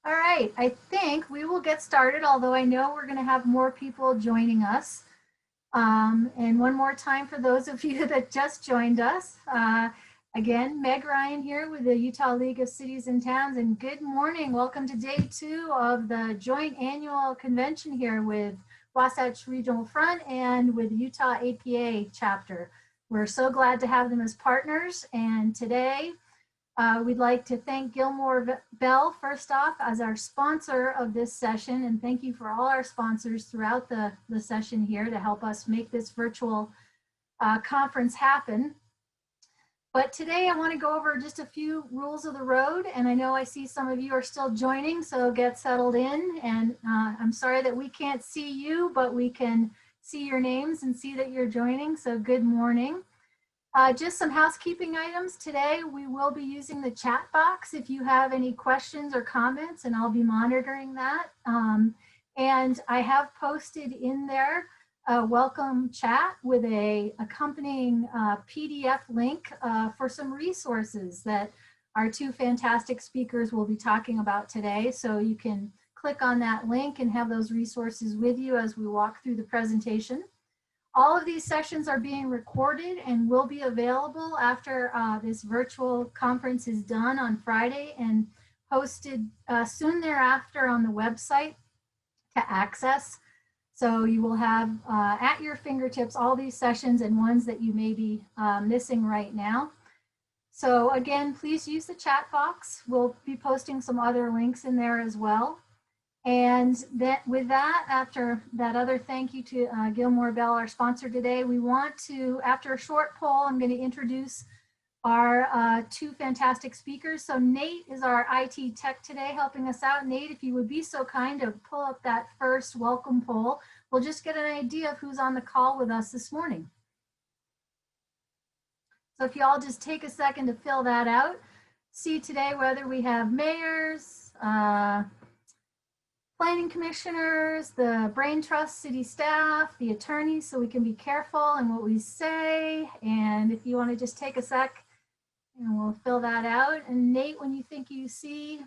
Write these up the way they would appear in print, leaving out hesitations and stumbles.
All right, I think we will get started, although I know we're going to have more people joining us. And one more time for those of you that just joined us. Again, Meg Ryan here with the Utah League of Cities and Towns, and good morning. Welcome to day 2 of the joint annual convention here with Wasatch Regional Front and with Utah APA chapter. We're so glad to have them as partners, and today we'd like to thank Gilmore Bell first off as our sponsor of this session, and thank you for all our sponsors throughout the session here to help us make this virtual conference happen. But today I want to go over just a few rules of the road, and I know I see some of you are still joining, so get settled in. And I'm sorry that we can't see you, but we can see your names and see that you're joining, so good morning. Just some housekeeping items. Today we will be using the chat box if you have any questions or comments, and I'll be monitoring that. And I have posted in there a welcome chat with a accompanying PDF link for some resources that our two fantastic speakers will be talking about today. So you can click on that link and have those resources with you as we walk through the presentation. All of these sessions are being recorded and will be available after this virtual conference is done on Friday and posted soon thereafter on the website to access. So you will have at your fingertips all these sessions and ones that you may be missing right now. So again, please use the chat box. We'll be posting some other links in there as well. And with that, after that other thank you to Gilmore Bell, our sponsor today, we want to, after a short poll, I'm going to introduce our two fantastic speakers. So Nate is our IT tech today helping us out. Nate, if you would be so kind to pull up that first welcome poll, we'll just get an idea of who's on the call with us this morning. So if you all just take a second to fill that out, see today whether we have mayors, planning commissioners, the brain trust city staff, the attorneys, so we can be careful in what we say. And if you want to just take a sec and we'll fill that out. And Nate, when you think you see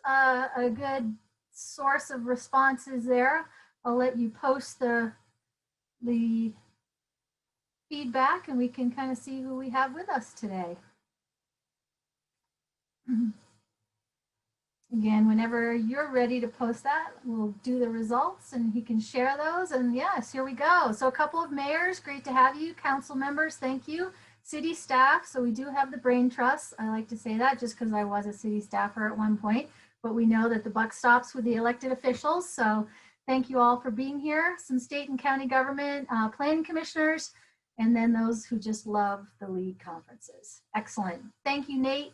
a good source of responses there, I'll let you post the feedback and we can kind of see who we have with us today. Again, whenever you're ready to post that, we'll do the results and he can share those. And yes, here we go. So a couple of mayors, great to have you. Council members, thank you. City staff, so we do have the brain trust. I like to say that just because I was a city staffer at one point, but we know that the buck stops with the elected officials. So thank you all for being here. Some state and county government, planning commissioners, and then those who just love the league conferences. Excellent. Thank you, Nate.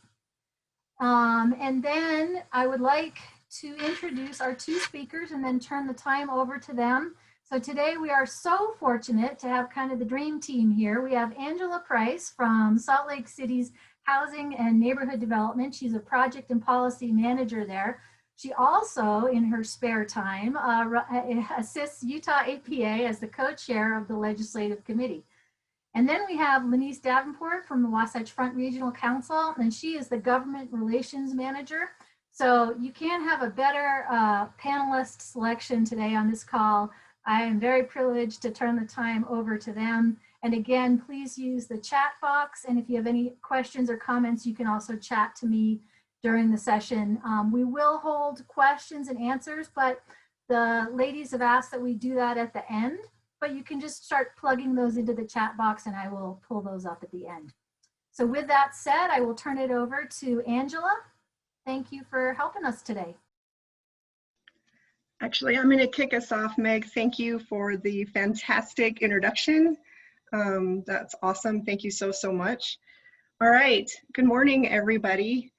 And then I would like to introduce our two speakers and then turn the time over to them. So today we are so fortunate to have kind of the dream team here. We have Angela Price from Salt Lake City's Housing and Neighborhood Development. She's a project and policy manager there. She also, in her spare time, assists Utah APA as the co-chair of the Legislative Committee. And then we have Lenice Davenport from the Wasatch Front Regional Council, and she is the Government Relations Manager. So you can't have a better panelist selection today on this call. I am very privileged to turn the time over to them. And again, please use the chat box. And if you have any questions or comments, you can also chat to me during the session. We will hold questions and answers, but the ladies have asked that we do that at the end. But you can just start plugging those into the chat box and I will pull those up at the end. So with that said, I will turn it over to Angela. Thank you for helping us today. Actually, I'm going to kick us off, Meg. Thank you for the fantastic introduction. That's awesome. Thank you so, so much. All right. Good morning, everybody.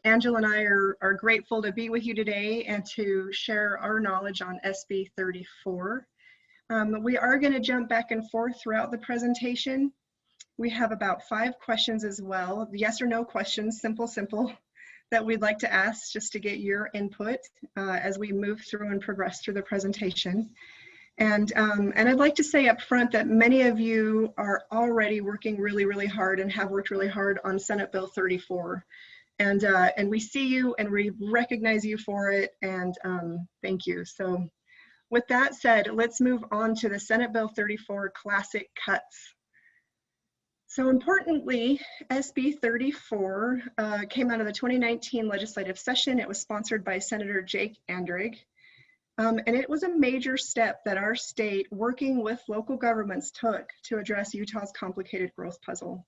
Angela and I are grateful to be with you today and to share our knowledge on SB34. We are going to jump back and forth throughout the presentation. We have about 5 questions as well, yes or no questions, simple, that we'd like to ask just to get your input as we move through and progress through the presentation. And I'd like to say up front that many of you are already working really, really hard and have worked really hard on Senate Bill 34. And we see you and we recognize you for it, and thank you. So with that said, let's move on to the Senate Bill 34 classic cuts. So importantly, SB 34 came out of the 2019 legislative session. It was sponsored by Senator Jake Andrig. And it was a major step that our state, working with local governments, took to address Utah's complicated growth puzzle.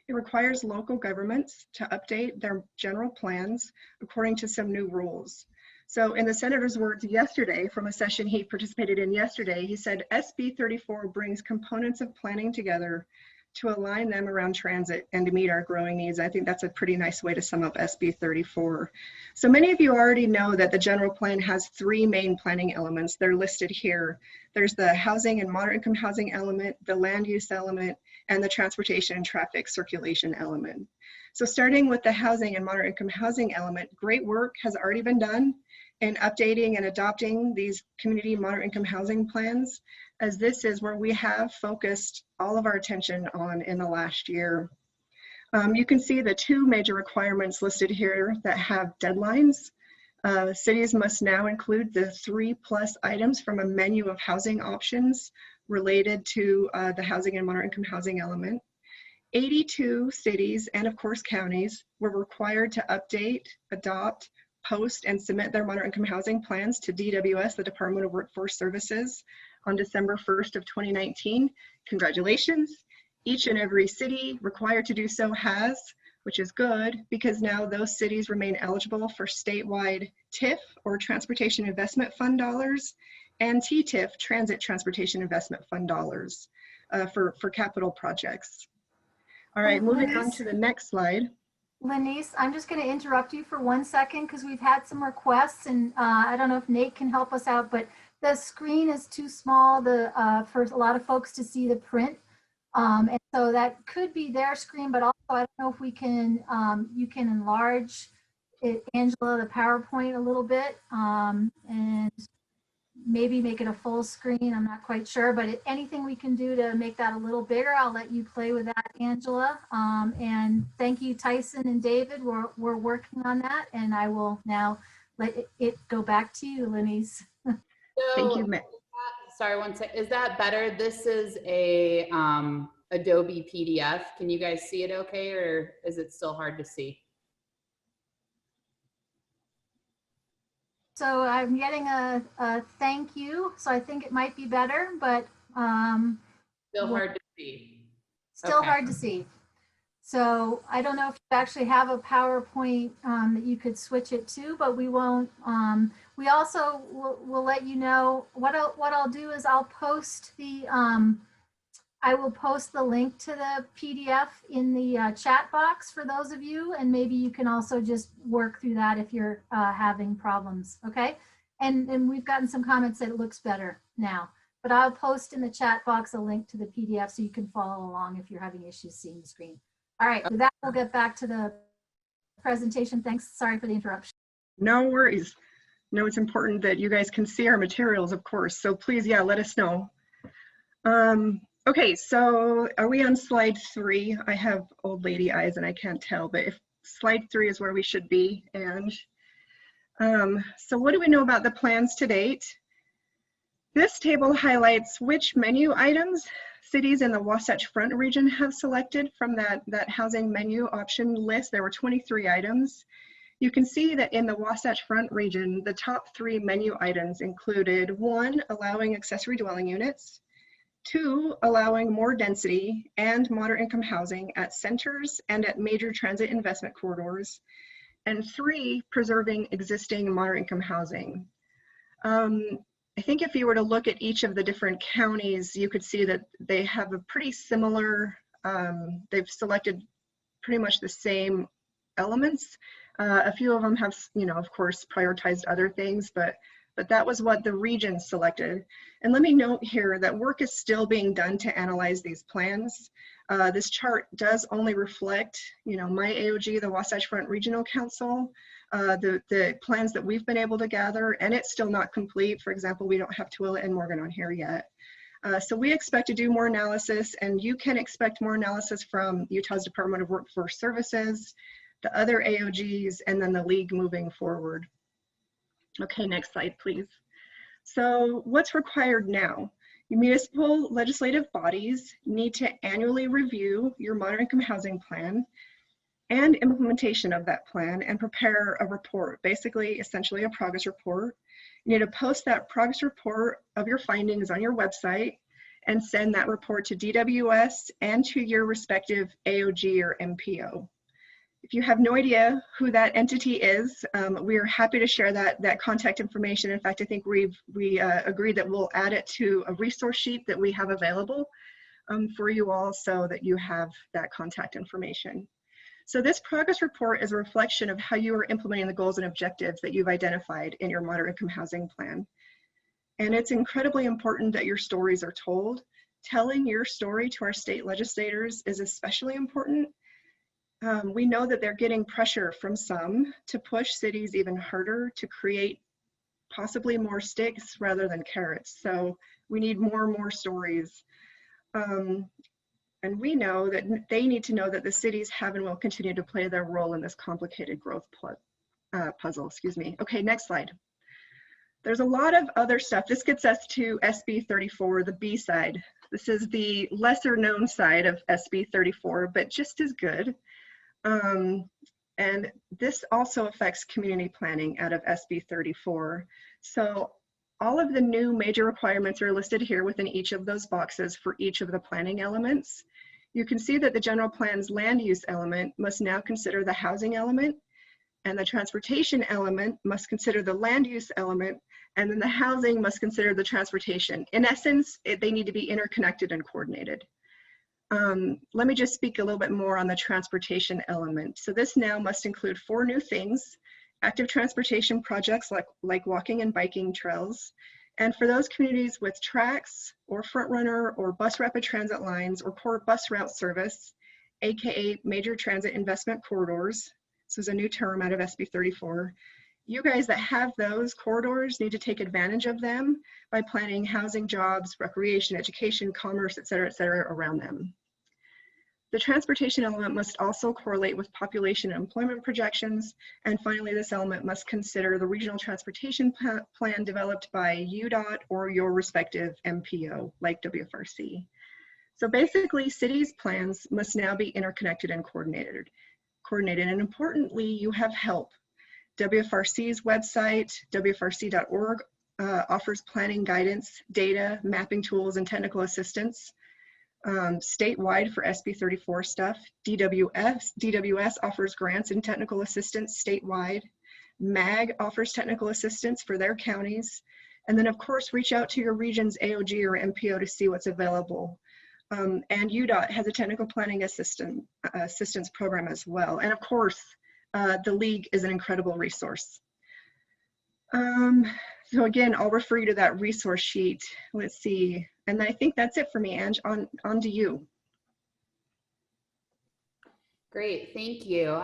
It requires local governments to update their general plans according to some new rules. So in the senator's words yesterday, from a session he participated in yesterday, he said, SB 34 brings components of planning together to align them around transit and to meet our growing needs. I think that's a pretty nice way to sum up SB 34. So many of you already know that the general plan has three main planning elements. They're listed here. There's the housing and moderate income housing element, the land use element, and the transportation and traffic circulation element. So starting with the housing and moderate income housing element, great work has already been done in updating and adopting these community moderate income housing plans, as this is where we have focused all of our attention on in the last year. You can see the two major requirements listed here that have deadlines. Cities must now include the 3+ items from a menu of housing options related to the housing and moderate income housing element. 82 cities and of course counties were required to update, adopt, post, and submit their moderate income housing plans to DWS, the Department of Workforce Services, on December 1st of 2019. Congratulations. Each and every city required to do so has, which is good, because now those cities remain eligible for statewide TIF, or Transportation Investment Fund dollars, and TTIF, Transit Transportation Investment Fund dollars for capital projects. All right, moving on to the next slide. Lenice, I'm just going to interrupt you for 1 second because we've had some requests, and I don't know if Nate can help us out, but the screen is too small for a lot of folks to see the print. And so that could be their screen, but also I don't know if we can, you can enlarge it, Angela, the PowerPoint a little bit, and maybe make it a full screen. I'm not quite sure, but anything we can do to make that a little bigger, I'll let you play with that, Angela. And thank you, Tyson and David. We're working on that, and I will now let it go back to you, Lenice. Thank you, Mick. Sorry, one sec. Is that better? This is a Adobe PDF. Can you guys see it okay, or is it still hard to see? So I'm getting a thank you. So I think it might be better, but Still hard to see. Still Okay. hard to see. So I don't know if you actually have a PowerPoint that you could switch it to, but we won't. We also will let you know what I'll do is I'll post the I will post the link to the PDF in the chat box for those of you, and maybe you can also just work through that if you're having problems, okay? And we've gotten some comments that it looks better now, but I'll post in the chat box a link to the PDF so you can follow along if you're having issues seeing the screen. All right, with that, we'll get back to the presentation. Thanks, sorry for the interruption. No worries. No, it's important that you guys can see our materials, of course, so please, yeah, let us know. Okay, so are we on slide 3? I have old lady eyes and I can't tell, but if slide 3 is where we should be. And so what do we know about the plans to date? This table highlights which menu items cities in the Wasatch Front region have selected from that housing menu option list. There were 23 items. You can see that in the Wasatch Front region, the top 3 menu items included 1, allowing accessory dwelling units, 2, allowing more density and moderate income housing at centers and at major transit investment corridors, and 3, preserving existing moderate income housing. I think if you were to look at each of the different counties, you could see that they have a pretty similar, they've selected pretty much the same elements. A few of them have, you know, of course, prioritized other things, but that was what the region selected. And let me note here that work is still being done to analyze these plans. This chart does only reflect, you know, my AOG, the Wasatch Front Regional Council, the plans that we've been able to gather, and it's still not complete. For example, we don't have Tooele and Morgan on here yet. So we expect to do more analysis, and you can expect more analysis from Utah's Department of Workforce Services, the other AOGs, and then the league moving forward. Okay, next slide, please. So what's required now? Your municipal legislative bodies need to annually review your moderate income housing plan and implementation of that plan and prepare a report, basically, essentially a progress report. You need to post that progress report of your findings on your website and send that report to DWS and to your respective AOG or MPO. If you have no idea who that entity is, we are happy to share that contact information. In fact, I think we agreed that we'll add it to a resource sheet that we have available for you all so that you have that contact information. So this progress report is a reflection of how you are implementing the goals and objectives that you've identified in your moderate income housing plan. And it's incredibly important that your stories are told. Telling your story to our state legislators is especially important. We know that they're getting pressure from some to push cities even harder to create possibly more sticks rather than carrots. So we need more and more stories. And we know that they need to know that the cities have and will continue to play their role in this complicated growth puzzle, excuse me. Okay, next slide. There's a lot of other stuff. This gets us to SB34, the B side. This is the lesser known side of SB34, but just as good. And this also affects community planning out of SB34. So all of the new major requirements are listed here within each of those boxes for each of the planning elements. You can see that the general plan's land use element must now consider the housing element, and the transportation element must consider the land use element, and then the housing must consider the transportation. In essence, they need to be interconnected and coordinated. Let me just speak a little bit more on the transportation element. So this now must include 4 new things: active transportation projects like walking and biking trails. And for those communities with tracks or front runner or bus rapid transit lines or core bus route service, AKA major transit investment corridors. This is a new term out of SB34. You guys that have those corridors need to take advantage of them by planning housing, jobs, recreation, education, commerce, et cetera, around them. The transportation element must also correlate with population and employment projections. And finally, this element must consider the regional transportation plan developed by UDOT or your respective MPO, like WFRC. So basically, cities' plans must now be interconnected and coordinated. And importantly, you have help. WFRC's website, wfrc.org, offers planning guidance, data, mapping tools, and technical assistance. Statewide for SB34 stuff. DWS offers grants and technical assistance statewide. MAG offers technical assistance for their counties. And then of course, reach out to your region's AOG or MPO to see what's available. And UDOT has a technical planning assistance program as well. And of course, the League is an incredible resource. So again, I'll refer you to that resource sheet. Let's see. And I think that's it for me, Ange. On to you. Great, thank you.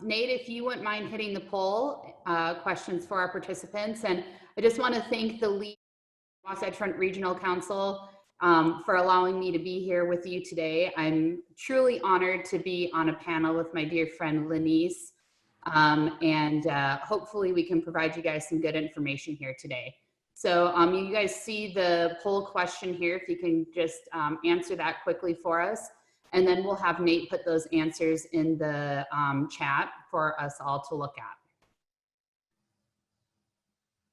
Nate, if you wouldn't mind hitting the poll, questions for our participants. And I just want to thank the League Wasatch Front Regional Council for allowing me to be here with you today. I'm truly honored to be on a panel with my dear friend Lenise. And hopefully we can provide you guys some good information here today. So you guys see the poll question here, if you can just answer that quickly for us. And then we'll have Nate put those answers in the chat for us all to look at.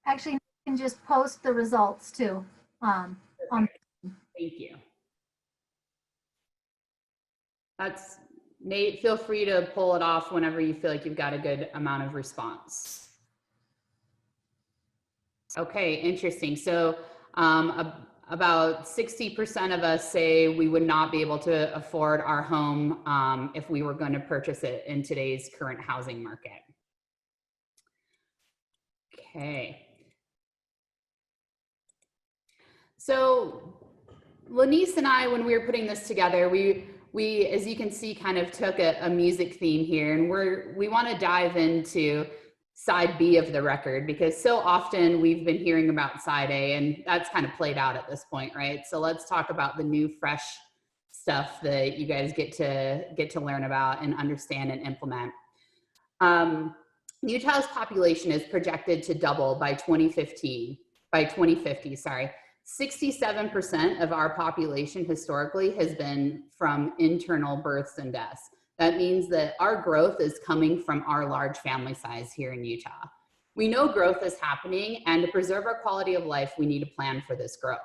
Actually, you can just post the results too. Thank you. That's Nate, feel free to pull it off whenever you feel like you've got a good amount of response. Okay, interesting. So about 60% of us say we would not be able to afford our home if we were going to purchase it in today's current housing market. Okay. So Lenise and I, when we were putting this together, we as you can see, kind of took a music theme here, and we want to dive into side B of the record, because so often we've been hearing about side A, and that's kind of played out at this point, right? So let's talk about the new, fresh stuff that you guys get to learn about and understand and implement. Utah's population is projected to double by 2050, sorry. 67% of our population historically has been from internal births and deaths. That means that our growth is coming from our large family size here in Utah. We know growth is happening, and to preserve our quality of life, we need to plan for this growth.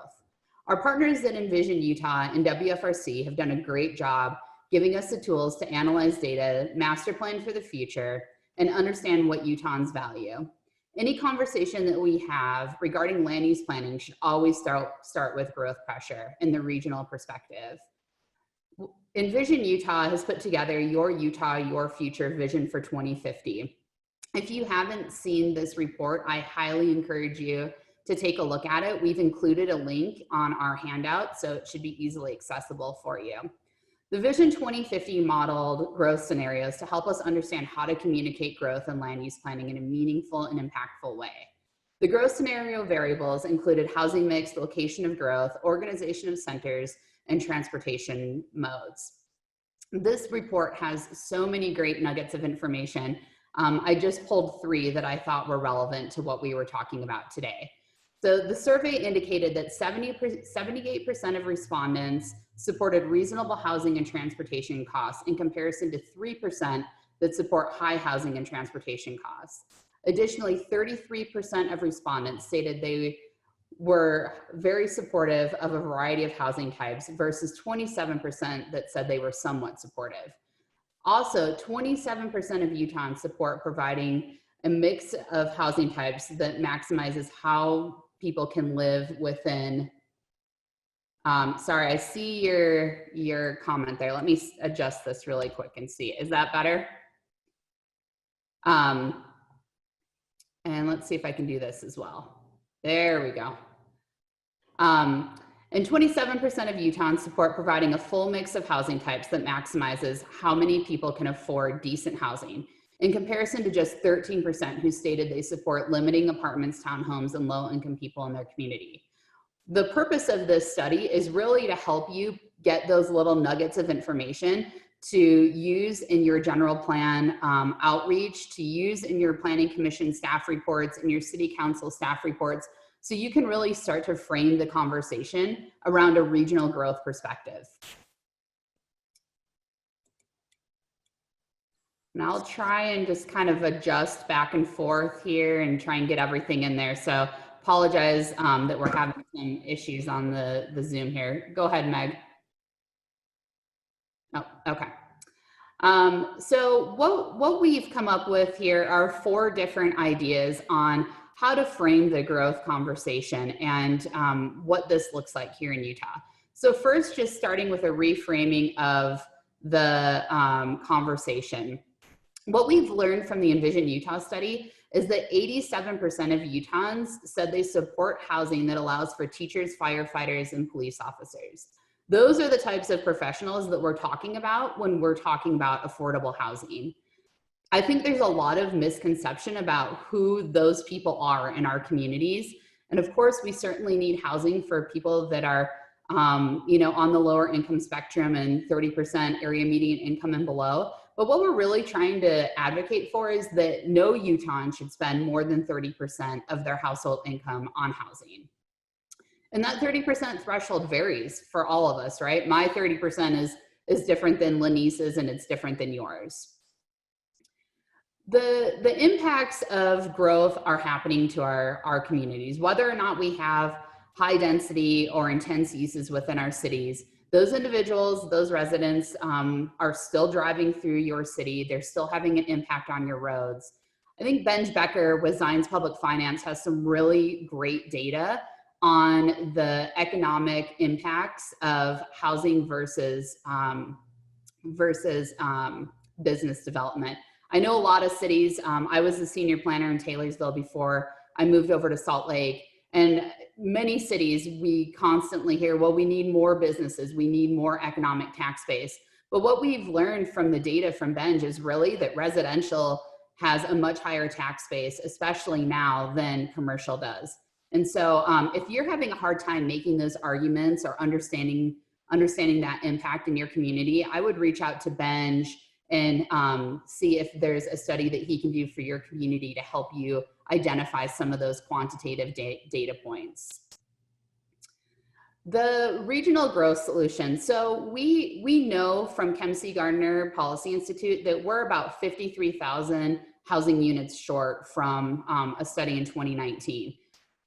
Our partners at Envision Utah and WFRC have done a great job giving us the tools to analyze data, master plan for the future, and understand what Utahns value. Any conversation that we have regarding land use planning should always start with growth pressure in the regional perspective. Envision Utah has put together Your Utah, Your Future vision for 2050. If you haven't seen this report, I highly encourage you to take a look at it. We've included a link on our handout, so it should be easily accessible for you. The Vision 2050 modeled growth scenarios to help us understand how to communicate growth and land use planning in a meaningful and impactful way. The growth scenario variables included housing mix, location of growth, organization of centers, and transportation modes. This report has so many great nuggets of information. I just pulled 3 that I thought were relevant to what we were talking about today. So the survey indicated that 78% of respondents supported reasonable housing and transportation costs in comparison to 3% that support high housing and transportation costs. Additionally, 33% of respondents stated they were very supportive of a variety of housing types versus 27% that said they were somewhat supportive. Also, 27% of Utahns support providing a mix of housing types that maximizes how people can live within. Sorry, I see your comment there. Let me adjust this really quick and see. Is that better? And let's see if I can do this as well. There we go. And 27% of Utahns support providing a full mix of housing types that maximizes how many people can afford decent housing, in comparison to just 13% who stated they support limiting apartments, townhomes, and low-income people in their community. The purpose of this study is really to help you get those little nuggets of information to use in your general plan outreach, to use in your planning commission staff reports, and your city council staff reports, so you can really start to frame the conversation around a regional growth perspective. And I'll try and just kind of adjust back and forth here and try and get everything in there. So apologize that we're having some issues on the Zoom here. Go ahead, Meg. Oh, okay. So what we've come up with here are 4 different ideas on how to frame the growth conversation and what this looks like here in Utah. So first, just starting with a reframing of the conversation. What we've learned from the Envision Utah study is that 87% of Utahns said they support housing that allows for teachers, firefighters, and police officers. Those are the types of professionals that we're talking about when we're talking about affordable housing. I think there's a lot of misconception about who those people are in our communities. And of course, we certainly need housing for people that are on the lower income spectrum and 30% area median income and below. But what we're really trying to advocate for is that no Utahn should spend more than 30% of their household income on housing. And that 30% threshold varies for all of us, right? My 30% is different than Lanice's, and it's different than yours. The impacts of growth are happening to our communities, whether or not we have high density or intense uses within our cities. Those individuals, those residents are still driving through your city. They're still having an impact on your roads. I think Benj Becker with Zions Public Finance has some really great data on the economic impacts of housing versus business development. I know a lot of cities, I was a senior planner in Taylorsville before I moved over to Salt Lake, and many cities, we constantly hear, well, we need more businesses, we need more economic tax base. But what we've learned from the data from Benj is really that residential has a much higher tax base, especially now, than commercial does. And so if you're having a hard time making those arguments or understanding that impact in your community, I would reach out to Benj and see if there's a study that he can do for your community to help you identify some of those quantitative data points. The regional growth solution. So we know from Kempsey Gardner Policy Institute that we're about 53,000 housing units short from a study in 2019.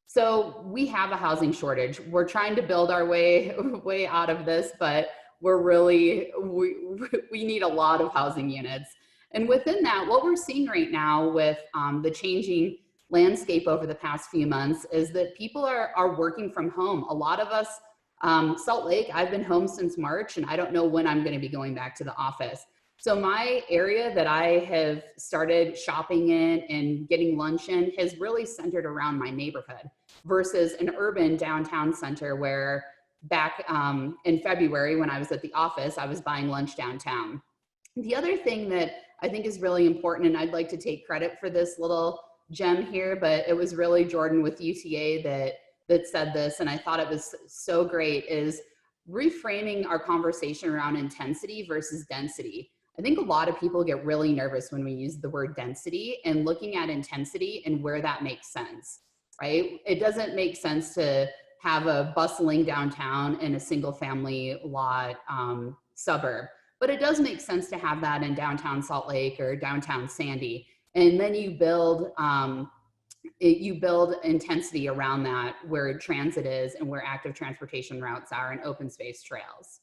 So we have a housing shortage. We're trying to build our way out of this, but we're really, we need a lot of housing units. And within that, what we're seeing right now with the changing landscape over the past few months is that people are working from home. A lot of us, Salt Lake, I've been home since March, and I don't know when I'm going to be going back to the office. So my area that I have started shopping in and getting lunch in has really centered around my neighborhood versus an urban downtown center where back in February when I was at the office, I was buying lunch downtown. The other thing that I think is really important, and I'd like to take credit for this little gem here, but it was really Jordan with UTA that said this, and I thought it was so great, is reframing our conversation around intensity versus density. I think a lot of people get really nervous when we use the word density and looking at intensity and where that makes sense, right? It doesn't make sense to have a bustling downtown in a single family lot suburb, but it does make sense to have that in downtown Salt Lake or downtown Sandy. And then you build intensity around that where transit is and where active transportation routes are and open space trails.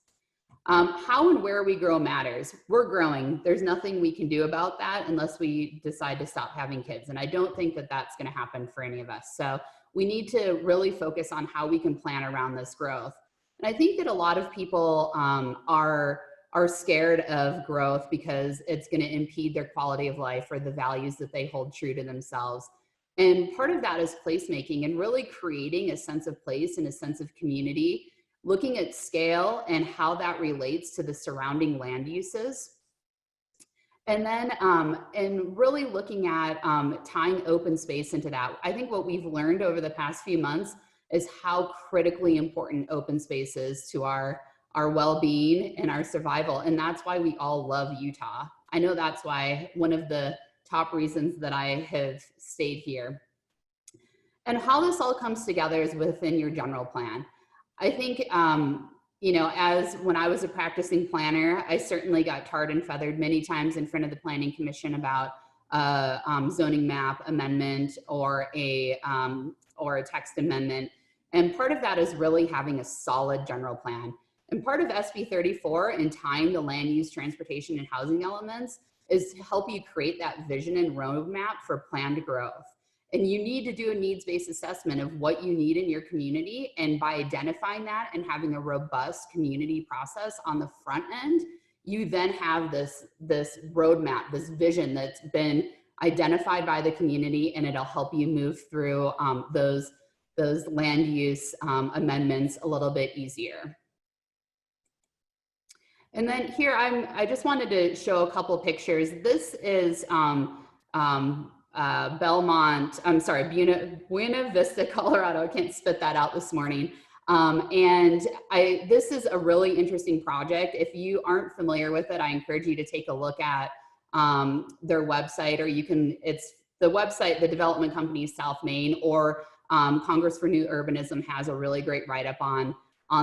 How and where we grow matters. We're growing. There's nothing we can do about that unless we decide to stop having kids. And I don't think that that's going to happen for any of us. So we need to really focus on how we can plan around this growth. And I think that a lot of people are scared of growth because it's going to impede their quality of life or the values that they hold true to themselves. And part of that is placemaking and really creating a sense of place and a sense of community, looking at scale and how that relates to the surrounding land uses. And then, and really looking at tying open space into that. I think what we've learned over the past few months is how critically important open space is to our well-being and our survival. And that's why we all love Utah. I know that's why one of the top reasons that I have stayed here. And how this all comes together is within your general plan. I think, you know, as when I was a practicing planner, I certainly got tarred and feathered many times in front of the Planning Commission about a zoning map amendment or a text amendment. And part of that is really having a solid general plan. And part of SB34 and tying the land use, transportation, and housing elements is to help you create that vision and roadmap for planned growth. And you need to do a needs-based assessment of what you need in your community. And by identifying that and having a robust community process on the front end, you then have this roadmap, this vision that's been identified by the community, and it'll help you move through those land use amendments a little bit easier. And then here, I just wanted to show a couple pictures. This is Buena Vista, Colorado. I can't spit that out this morning. This is a really interesting project. If you aren't familiar with it, I encourage you to take a look at their website, or you can, it's the website, the development company is South Main, or Congress for New Urbanism has a really great write-up on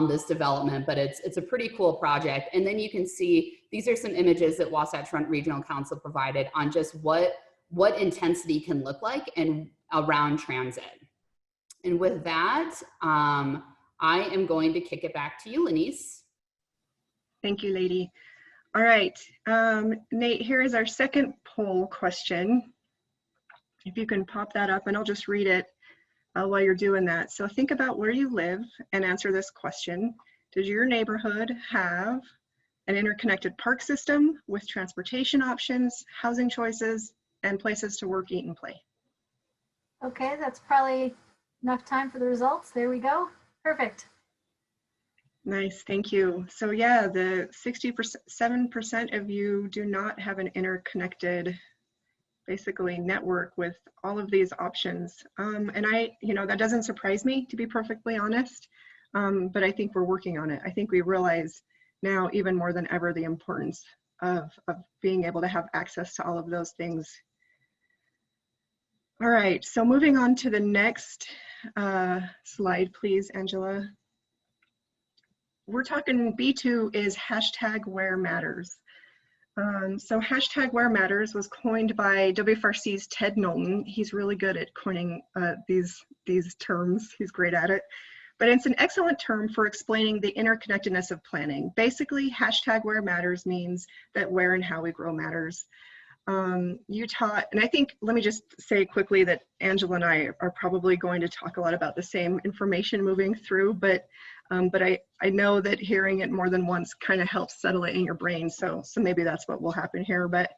this development, but it's a pretty cool project. And then you can see, these are some images that Wasatch Front Regional Council provided on just what intensity can look like and around transit. And with that, I am going to kick it back to you, Lenise. Thank you, lady. All right, Nate, here is our second poll question. If you can pop that up, and I'll just read it while you're doing that. So think about where you live and answer this question. Does your neighborhood have an interconnected park system with transportation options, housing choices, and places to work, eat, and play? Okay, that's probably enough time for the results. There we go. Perfect. Nice, thank you. So yeah, the 67% of you do not have an interconnected, basically, network with all of these options. And that doesn't surprise me, to be perfectly honest, but I think we're working on it. I think we realize now even more than ever the importance of being able to have access to all of those things. All right, so moving on to the next slide, please, Angela. We're talking B2 is hashtag where matters. So hashtag where matters was coined by WFRC's Ted Knowlton. He's really good at coining these terms. He's great at it. But it's an excellent term for explaining the interconnectedness of planning. Basically, hashtag where matters means that where and how we grow matters. Utah, and I think, let me just say quickly that Angela and I are probably going to talk a lot about the same information moving through, but I know that hearing it more than once kind of helps settle it in your brain, so maybe that's what will happen here. But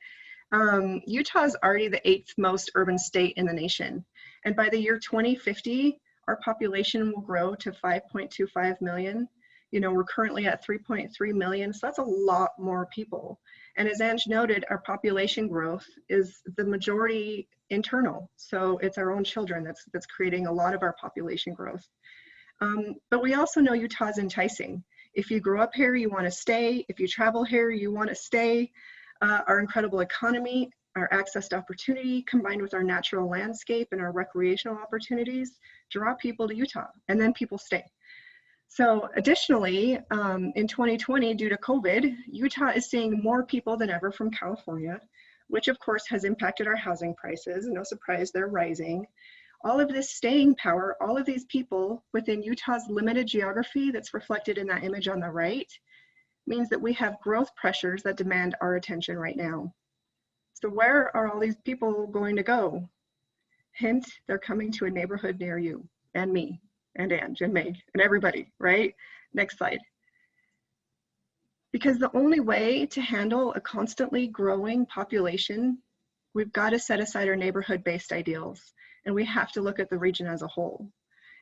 Utah is already the 8th most urban state in the nation, and by the year 2050, our population will grow to 5.25 million. You know, we're currently at 3.3 million, so that's a lot more people. And as Ange noted, our population growth is the majority internal. So it's our own children that's creating a lot of our population growth. But we also know Utah is enticing. If you grow up here, you want to stay. If you travel here, you want to stay. Our incredible economy, our access to opportunity, combined with our natural landscape and our recreational opportunities, draw people to Utah, and then people stay. So additionally, in 2020, due to COVID, Utah is seeing more people than ever from California, which of course has impacted our housing prices. No surprise, they're rising. All of this staying power, all of these people within Utah's limited geography that's reflected in that image on the right, means that we have growth pressures that demand our attention right now. So where are all these people going to go? Hint, they're coming to a neighborhood near you and me and Ange and Meg and everybody, right? Next slide. Because the only way to handle a constantly growing population, we've got to set aside our neighborhood-based ideals, and we have to look at the region as a whole.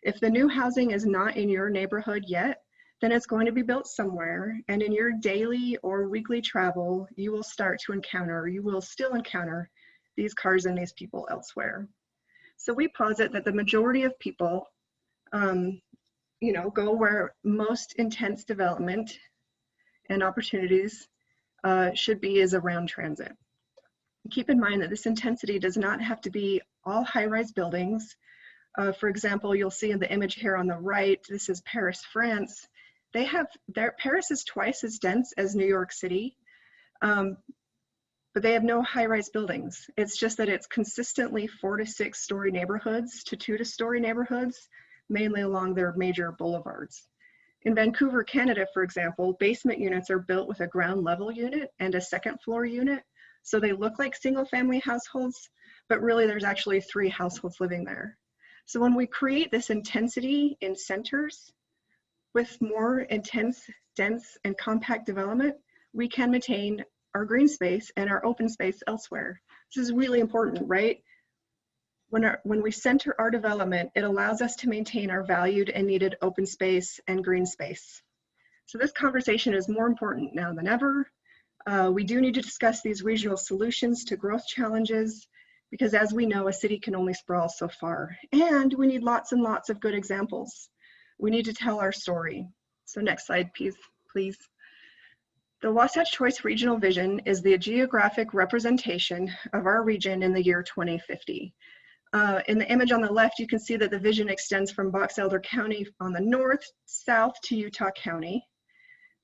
If the new housing is not in your neighborhood yet, then it's going to be built somewhere, and in your daily or weekly travel, you will start to encounter, you will still encounter these cars and these people elsewhere. So we posit that the majority of people you know, go where most intense development and opportunities should be is around transit. Keep in mind that this intensity does not have to be all high-rise buildings. For example, you'll see in the image here on the right, this is Paris, France. Paris is twice as dense as New York City, but they have no high-rise buildings. It's just that it's consistently 4 to 6 story neighborhoods to 2 to story neighborhoods, mainly along their major boulevards. In Vancouver, Canada, for example, basement units are built with a ground level unit and a second floor unit. So they look like single family households, but really there's actually 3 households living there. So when we create this intensity in centers with more intense, dense, and compact development, we can maintain our green space and our open space elsewhere. This is really important, right? When we center our development, it allows us to maintain our valued and needed open space and green space. So this conversation is more important now than ever. We do need to discuss these regional solutions to growth challenges, because as we know, a city can only sprawl so far. And we need lots and lots of good examples. We need to tell our story. So next slide, please. The Wasatch Choice Regional Vision is the geographic representation of our region in the year 2050. In the image on the left, you can see that the vision extends from Box Elder County on the north, south to Utah County.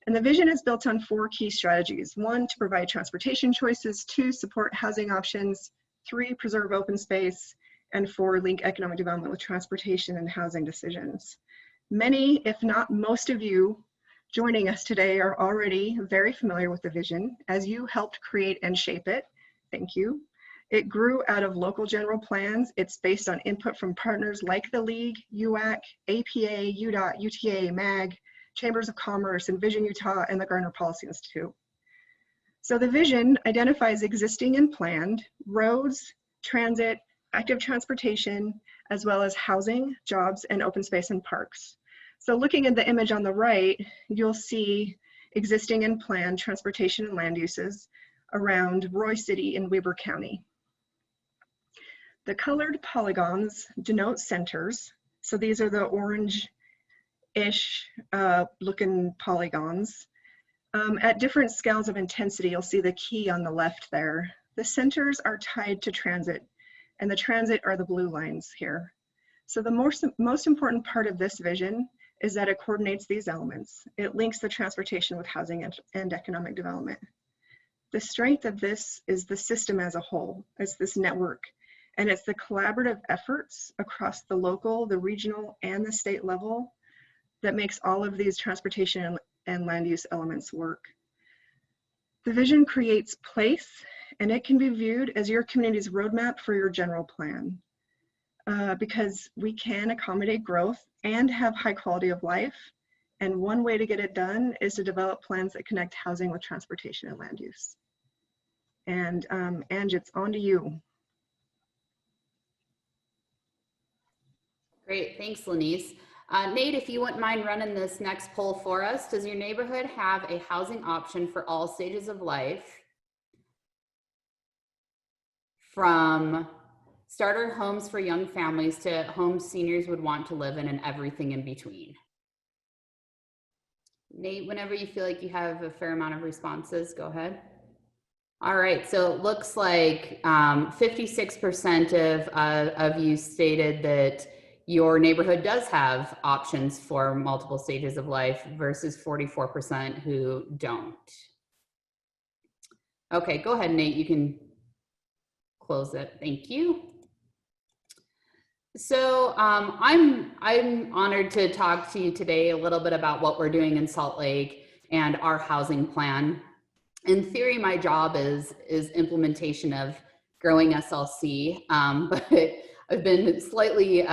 And the vision is built on 4 key strategies. 1, to provide transportation choices. 2, support housing options. 3, preserve open space. And 4, link economic development with transportation and housing decisions. Many, if not most of you joining us today are already very familiar with the vision, as you helped create and shape it. Thank you. It grew out of local general plans. It's based on input from partners like the League, UAC, APA, UDOT, UTA, MAG, Chambers of Commerce, Envision Utah, and the Gardner Policy Institute. So the vision identifies existing and planned roads, transit, active transportation, as well as housing, jobs, and open space and parks. So looking at the image on the right, you'll see existing and planned transportation and land uses around Roy City and Weber County. The colored polygons denote centers. So these are the orange-ish looking polygons. At different scales of intensity, you'll see the key on the left there. The centers are tied to transit, and the transit are the blue lines here. So the most important part of this vision is that it coordinates these elements. It links the transportation with housing and economic development. The strength of this is the system as a whole. It's this network, and it's the collaborative efforts across the local, the regional, and the state level that makes all of these transportation and land use elements work. The vision creates place, and it can be viewed as your community's roadmap for your general plan. Because we can accommodate growth and have high quality of life. And one way to get it done is to develop plans that connect housing with transportation and land use. And Ange, it's on to you. Great, thanks, Lenise. Nate, if you wouldn't mind running this next poll for us, does your neighborhood have a housing option for all stages of life? From starter homes for young families to homes seniors would want to live in and everything in between. Nate, whenever you feel like you have a fair amount of responses, go ahead. All right, so it looks like 56% of you stated that your neighborhood does have options for multiple stages of life versus 44% who don't. Okay, go ahead, Nate, you can close it, thank you. So I'm honored to talk to you today a little bit about what we're doing in Salt Lake and our housing plan. In theory, my job is implementation of growing SLC, but I've been slightly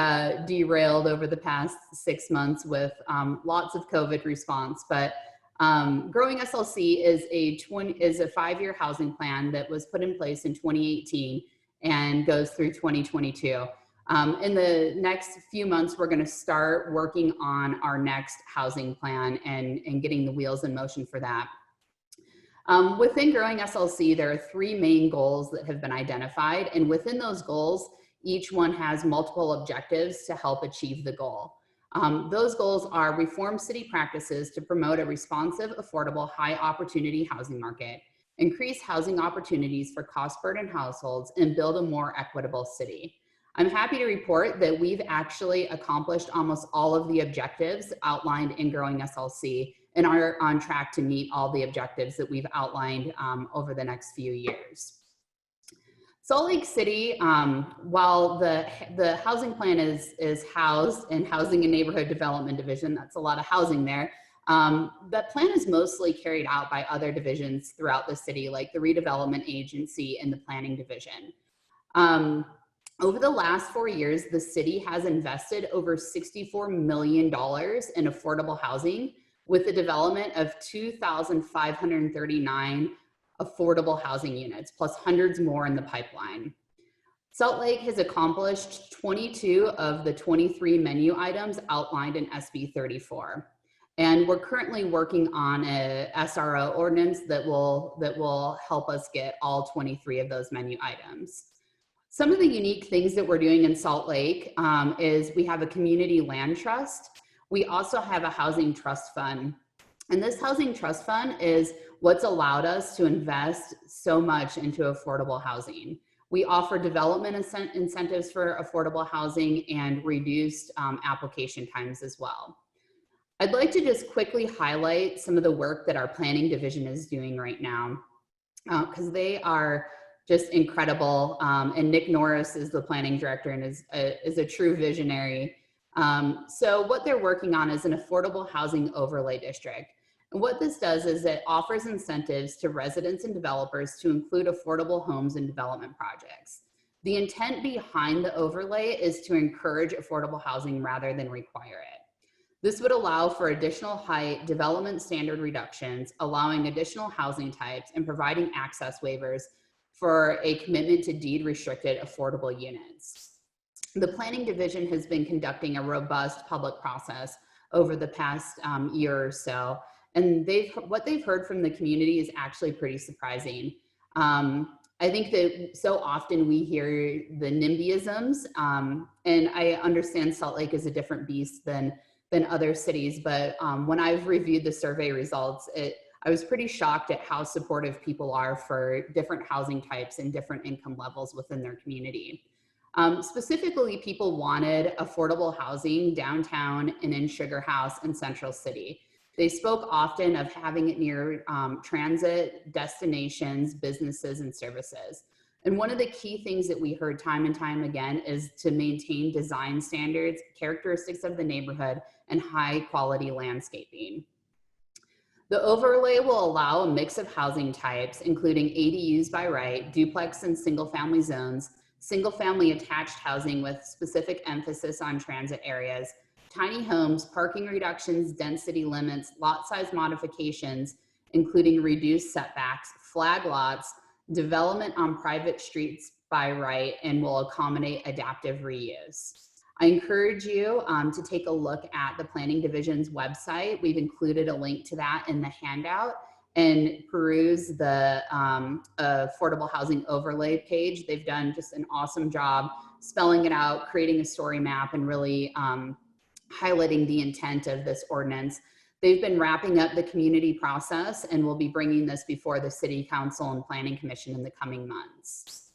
derailed over the past 6 months with lots of COVID response. But growing SLC is a 5-year housing plan that was put in place in 2018 and goes through 2022. In the next few months, we're going to start working on our next housing plan and getting the wheels in motion for that. Within growing SLC, there are 3 main goals that have been identified, and within those goals, each one has multiple objectives to help achieve the goal. Those goals are reform city practices to promote a responsive, affordable, high opportunity housing market, increase housing opportunities for cost burdened households, and build a more equitable city. I'm happy to report that we've actually accomplished almost all of the objectives outlined in growing SLC and are on track to meet all the objectives that we've outlined over the next few years. Salt Lake City, while the housing plan is housed in Housing and Neighborhood Development Division, that's a lot of housing there, that plan is mostly carried out by other divisions throughout the city, like the Redevelopment Agency and the Planning Division. Over the last 4 years, the city has invested over $64 million in affordable housing with the development of 2,539 affordable housing units, plus hundreds more in the pipeline. Salt Lake has accomplished 22 of the 23 menu items outlined in SB34. And we're currently working on a SRO ordinance that will help us get all 23 of those menu items. Some of the unique things that we're doing in Salt Lake is we have a community land trust. We also have a housing trust fund. And this housing trust fund is what's allowed us to invest so much into affordable housing. We offer development incentives for affordable housing and reduced application times as well. I'd like to just quickly highlight some of the work that our planning division is doing right now, because they are just incredible. And Nick Norris is the planning director and is a true visionary. So what they're working on is an affordable housing overlay district. And what this does is it offers incentives to residents and developers to include affordable homes in development projects. The intent behind the overlay is to encourage affordable housing rather than require it. This would allow for additional height development standard reductions, allowing additional housing types and providing access waivers for a commitment to deed restricted affordable units. The planning division has been conducting a robust public process over the past year or so. And what they've heard from the community is actually pretty surprising. I think that so often we hear the NIMBYisms, and I understand Salt Lake is a different beast than other cities, but when I've reviewed the survey results, I was pretty shocked at how supportive people are for different housing types and different income levels within their community. Specifically, people wanted affordable housing downtown and in Sugar House and Central City. They spoke often of having it near transit, destinations, businesses, and services. And one of the key things that we heard time and time again is to maintain design standards, characteristics of the neighborhood, and high quality landscaping. The overlay will allow a mix of housing types, including ADUs by right, duplex and single family zones, single family attached housing with specific emphasis on transit areas, tiny homes, parking reductions, density limits, lot size modifications, including reduced setbacks, flag lots, development on private streets by right, and will accommodate adaptive reuse. I encourage you to take a look at the Planning Division's website. We've included a link to that in the handout, and peruse the affordable housing overlay page. They've done just an awesome job spelling it out, creating a story map, and really highlighting the intent of this ordinance. They've been wrapping up the community process and will be bringing this before the City Council and Planning Commission in the coming months.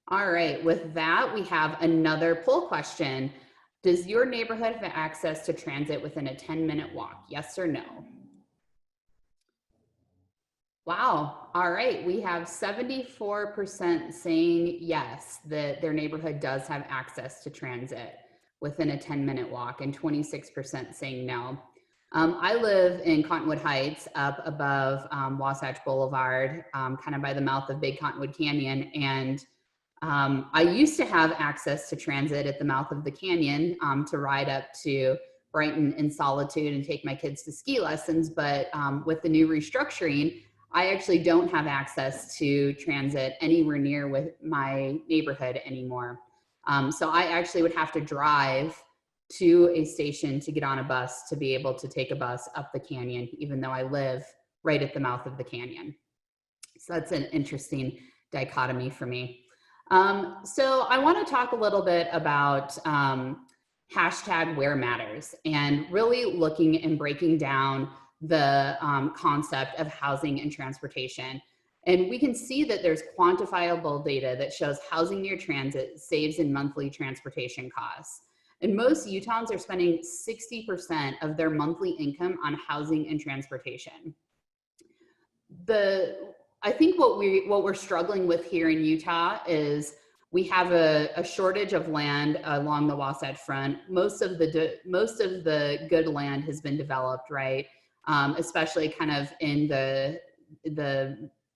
All right, with that, we have another poll question. Does your neighborhood have access to transit within a 10-minute walk? Yes or no? Wow, all right, we have 74% saying yes, that their neighborhood does have access to transit within a 10-minute walk, and 26% saying no. I live in Cottonwood Heights, up above Wasatch Boulevard, kind of by the mouth of Big Cottonwood Canyon, and I used to have access to transit at the mouth of the canyon to ride up to Brighton in Solitude and take my kids to ski lessons, but with the new restructuring, I actually don't have access to transit anywhere near with my neighborhood anymore. So I actually would have to drive to a station to get on a bus to be able to take a bus up the canyon, even though I live right at the mouth of the canyon. So that's an interesting dichotomy for me. So I want to talk a little bit about hashtag where matters, and really looking and breaking down the concept of housing and transportation. And we can see that there's quantifiable data that shows housing near transit saves in monthly transportation costs. And most Utahns are spending 60% of their monthly income on housing and transportation. I think what we're struggling with here in Utah is we have a shortage of land along the Wasatch Front. Most of the good land has been developed, right? Especially kind of in the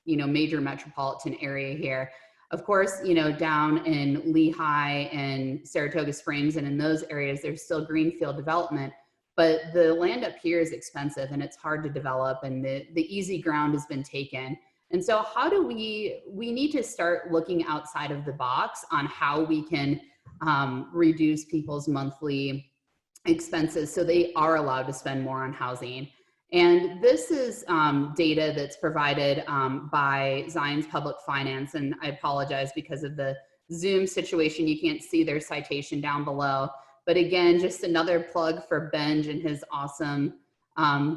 major metropolitan area here. Of course, down in Lehigh and Saratoga Springs and in those areas, there's still greenfield development, but the land up here is expensive and it's hard to develop, and the easy ground has been taken. And so how do we need to start looking outside of the box on how we can reduce people's monthly expenses so they are allowed to spend more on housing. And this is data that's provided by Zion's Public Finance, and I apologize because of the Zoom situation, you can't see their citation down below. But again, just another plug for Benj and his awesome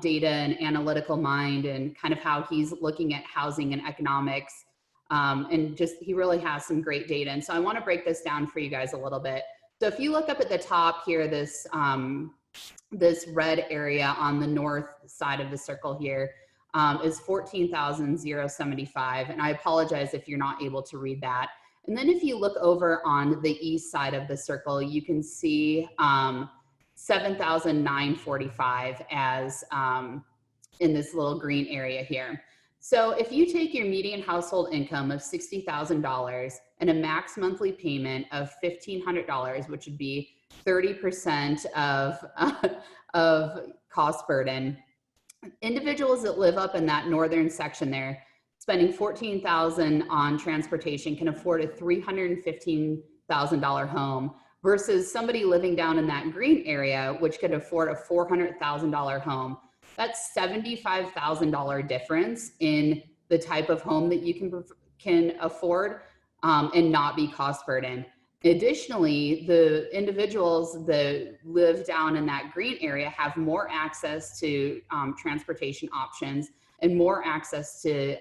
data and analytical mind, and kind of how he's looking at housing and economics. And just, he really has some great data. And so I want to break this down for you guys a little bit. So if you look up at the top here, this red area on the north side of the circle here is 14,075. And I apologize if you're not able to read that. And then if you look over on the east side of the circle, you can see 7,945 as in this little green area here. So if you take your median household income of $60,000 and a max monthly payment of $1,500, which would be 30% of cost burden, individuals that live up in that northern section there, spending $14,000 on transportation, can afford a $315,000 home, versus somebody living down in that green area, which could afford a $400,000 home. That's $75,000 difference in the type of home that you can afford and not be cost burden. Additionally, the individuals that live down in that green area have more access to transportation options and more access to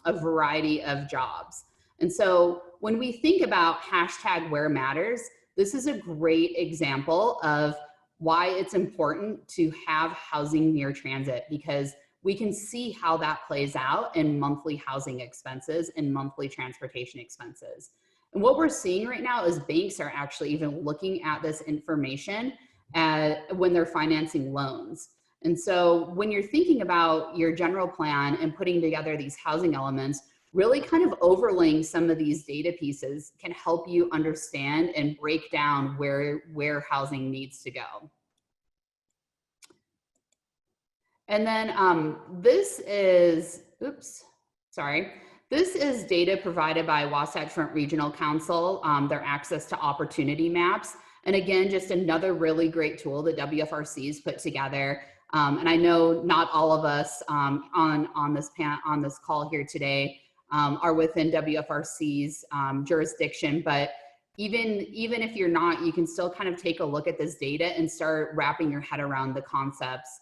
a variety of jobs. And so when we think about hashtag where matters, this is a great example of why it's important to have housing near transit, because we can see how that plays out in monthly housing expenses and monthly transportation expenses. And what we're seeing right now is banks are actually even looking at this information when they're financing loans. And so when you're thinking about your general plan and putting together these housing elements, really kind of overlaying some of these data pieces can help you understand and break down where housing needs to go. And then this is data provided by Wasatch Front Regional Council, their access to opportunity maps. And again, just another really great tool that WFRC's put together. And I know not all of us on this call here today are within WFRC's jurisdiction, but even if you're not, you can still kind of take a look at this data and start wrapping your head around the concepts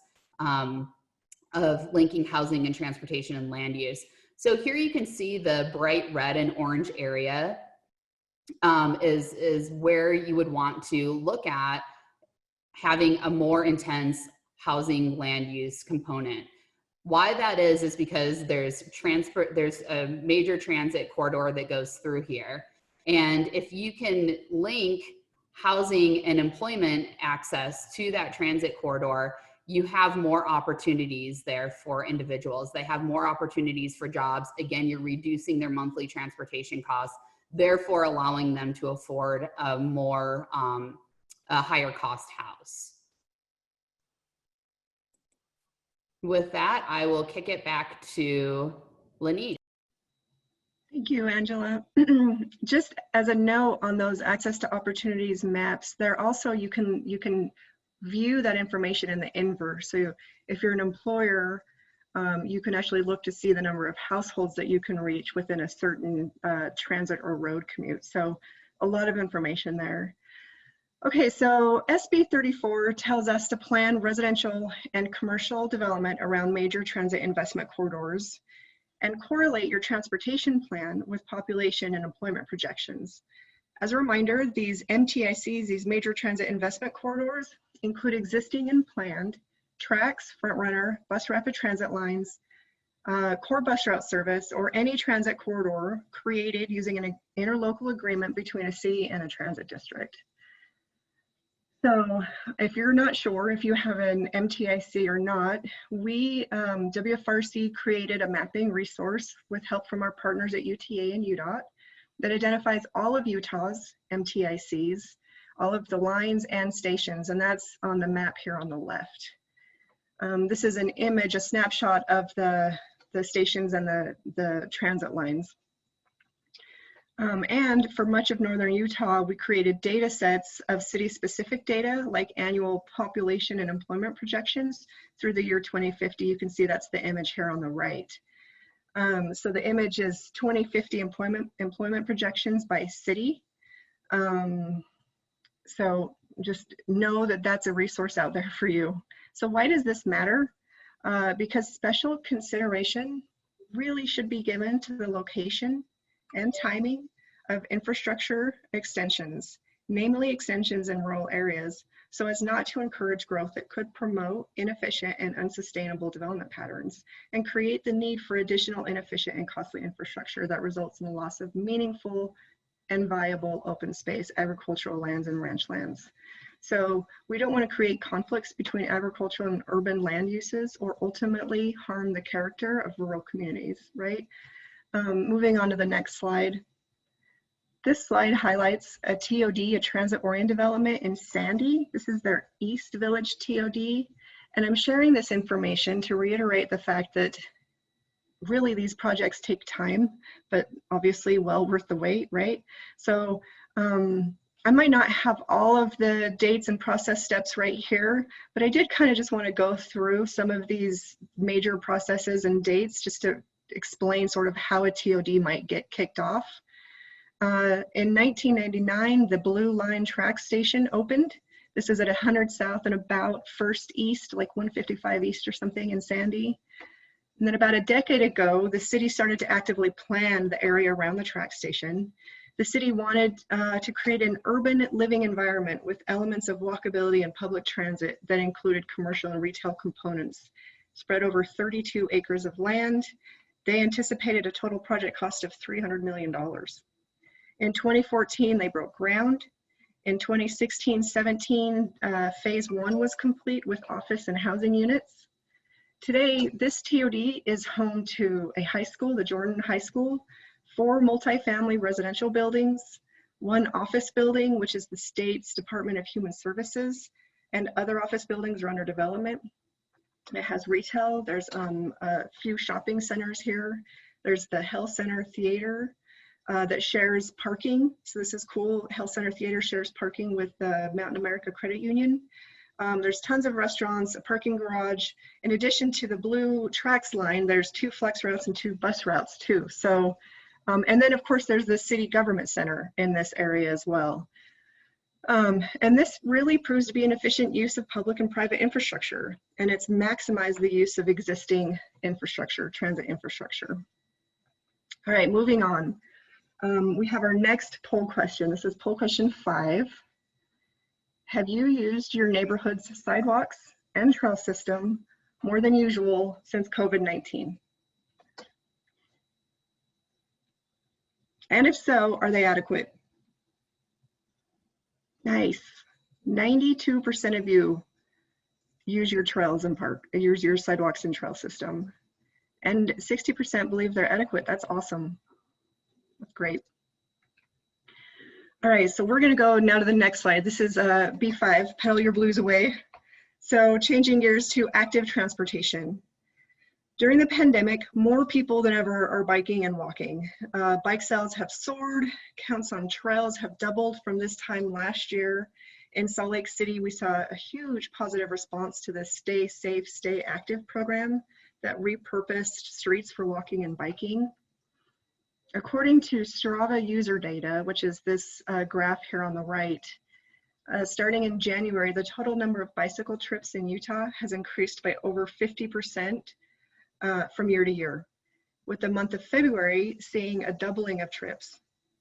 of linking housing and transportation and land use. So here you can see the bright red and orange area is where you would want to look at having a more intense housing land use component. Why that is because there's a major transit corridor that goes through here. And if you can link housing and employment access to that transit corridor, you have more opportunities there for individuals. They have more opportunities for jobs. Again, you're reducing their monthly transportation costs, therefore allowing them to afford a more a higher cost house. With that, I will kick it back to Lanita. Thank you, Angela. Just as a note on those access to opportunities maps, there also you can view that information in the inverse. So if you're an employer, you can actually look to see the number of households that you can reach within a certain transit or road commute. So a lot of information there. Okay, so SB34 tells us to plan residential and commercial development around major transit investment corridors and correlate your transportation plan with population and employment projections. As a reminder, these MTICs, these major transit investment corridors, include existing and planned tracks, front runner, bus rapid transit lines, core bus route service, or any transit corridor created using an interlocal agreement between a city and a transit district. So if you're not sure if you have an MTIC or not, we, WFRC, created a mapping resource with help from our partners at UTA and UDOT that identifies all of Utah's MTICs, all of the lines and stations, and that's on the map here on the left. This is an image, a snapshot of the stations and the transit lines. And for much of northern Utah, we created data sets of city-specific data like annual population and employment projections through the year 2050. You can see that's the image here on the right. So the image is 2050 employment projections by city. So just know that that's a resource out there for you. So why does this matter? Because special consideration really should be given to the location and timing of infrastructure extensions, namely extensions in rural areas, so as not to encourage growth that could promote inefficient and unsustainable development patterns and create the need for additional inefficient and costly infrastructure that results in the loss of meaningful and viable open space, agricultural lands, and ranch lands. So we don't want to create conflicts between agricultural and urban land uses or ultimately harm the character of rural communities, right? Moving on to the next slide. This slide highlights a TOD, a transit-oriented development in Sandy. This is their East Village TOD. And I'm sharing this information to reiterate the fact that really these projects take time, but obviously well worth the wait, right? So I might not have all of the dates and process steps right here, but I did kind of just want to go through some of these major processes and dates just to explain sort of how a TOD might get kicked off. In 1999, the Blue Line track station opened. This is at 100 South and about 1st East, like 155 East or something in Sandy. And then about a decade ago, the city started to actively plan the area around the track station. The city wanted to create an urban living environment with elements of walkability and public transit that included commercial and retail components, spread over 32 acres of land. They anticipated a total project cost of $300 million. In 2014, they broke ground. In 2016-17, phase 1 was complete with office and housing units. Today, this TOD is home to a high school, the Jordan High School, 4 multifamily residential buildings, 1 office building, which is the state's Department of Human Services, and other office buildings are under development. It has retail. There's a few shopping centers here. There's the Health Center Theater that shares parking. So this is cool. Health Center Theater shares parking with the Mountain America Credit Union. There's tons of restaurants, a parking garage. In addition to the blue tracks line, there's 2 flex routes and 2 bus routes too. So, and then of course there's the city government center in this area as well. And this really proves to be an efficient use of public and private infrastructure, and it's maximized the use of existing infrastructure, transit infrastructure. All right, moving on. We have our next poll question. This is poll question 5. Have you used your neighborhood's sidewalks and trail system more than usual since COVID-19? And if so, are they adequate? Nice. 92% of you use your trails and use your sidewalks and trail system. And 60% believe they're adequate. That's awesome. That's great. All right, so we're gonna go now to the next slide. This is B5, pedal your blues away. So changing gears to active transportation. During the pandemic, more people than ever are biking and walking. Bike sales have soared, counts on trails have doubled from this time last year. In Salt Lake City, we saw a huge positive response to the Stay Safe, Stay Active program that repurposed streets for walking and biking. According to Strava user data, which is this graph here on the right, starting in January, the total number of bicycle trips in Utah has increased by over 50% from year to year, with the month of February seeing a doubling of trips,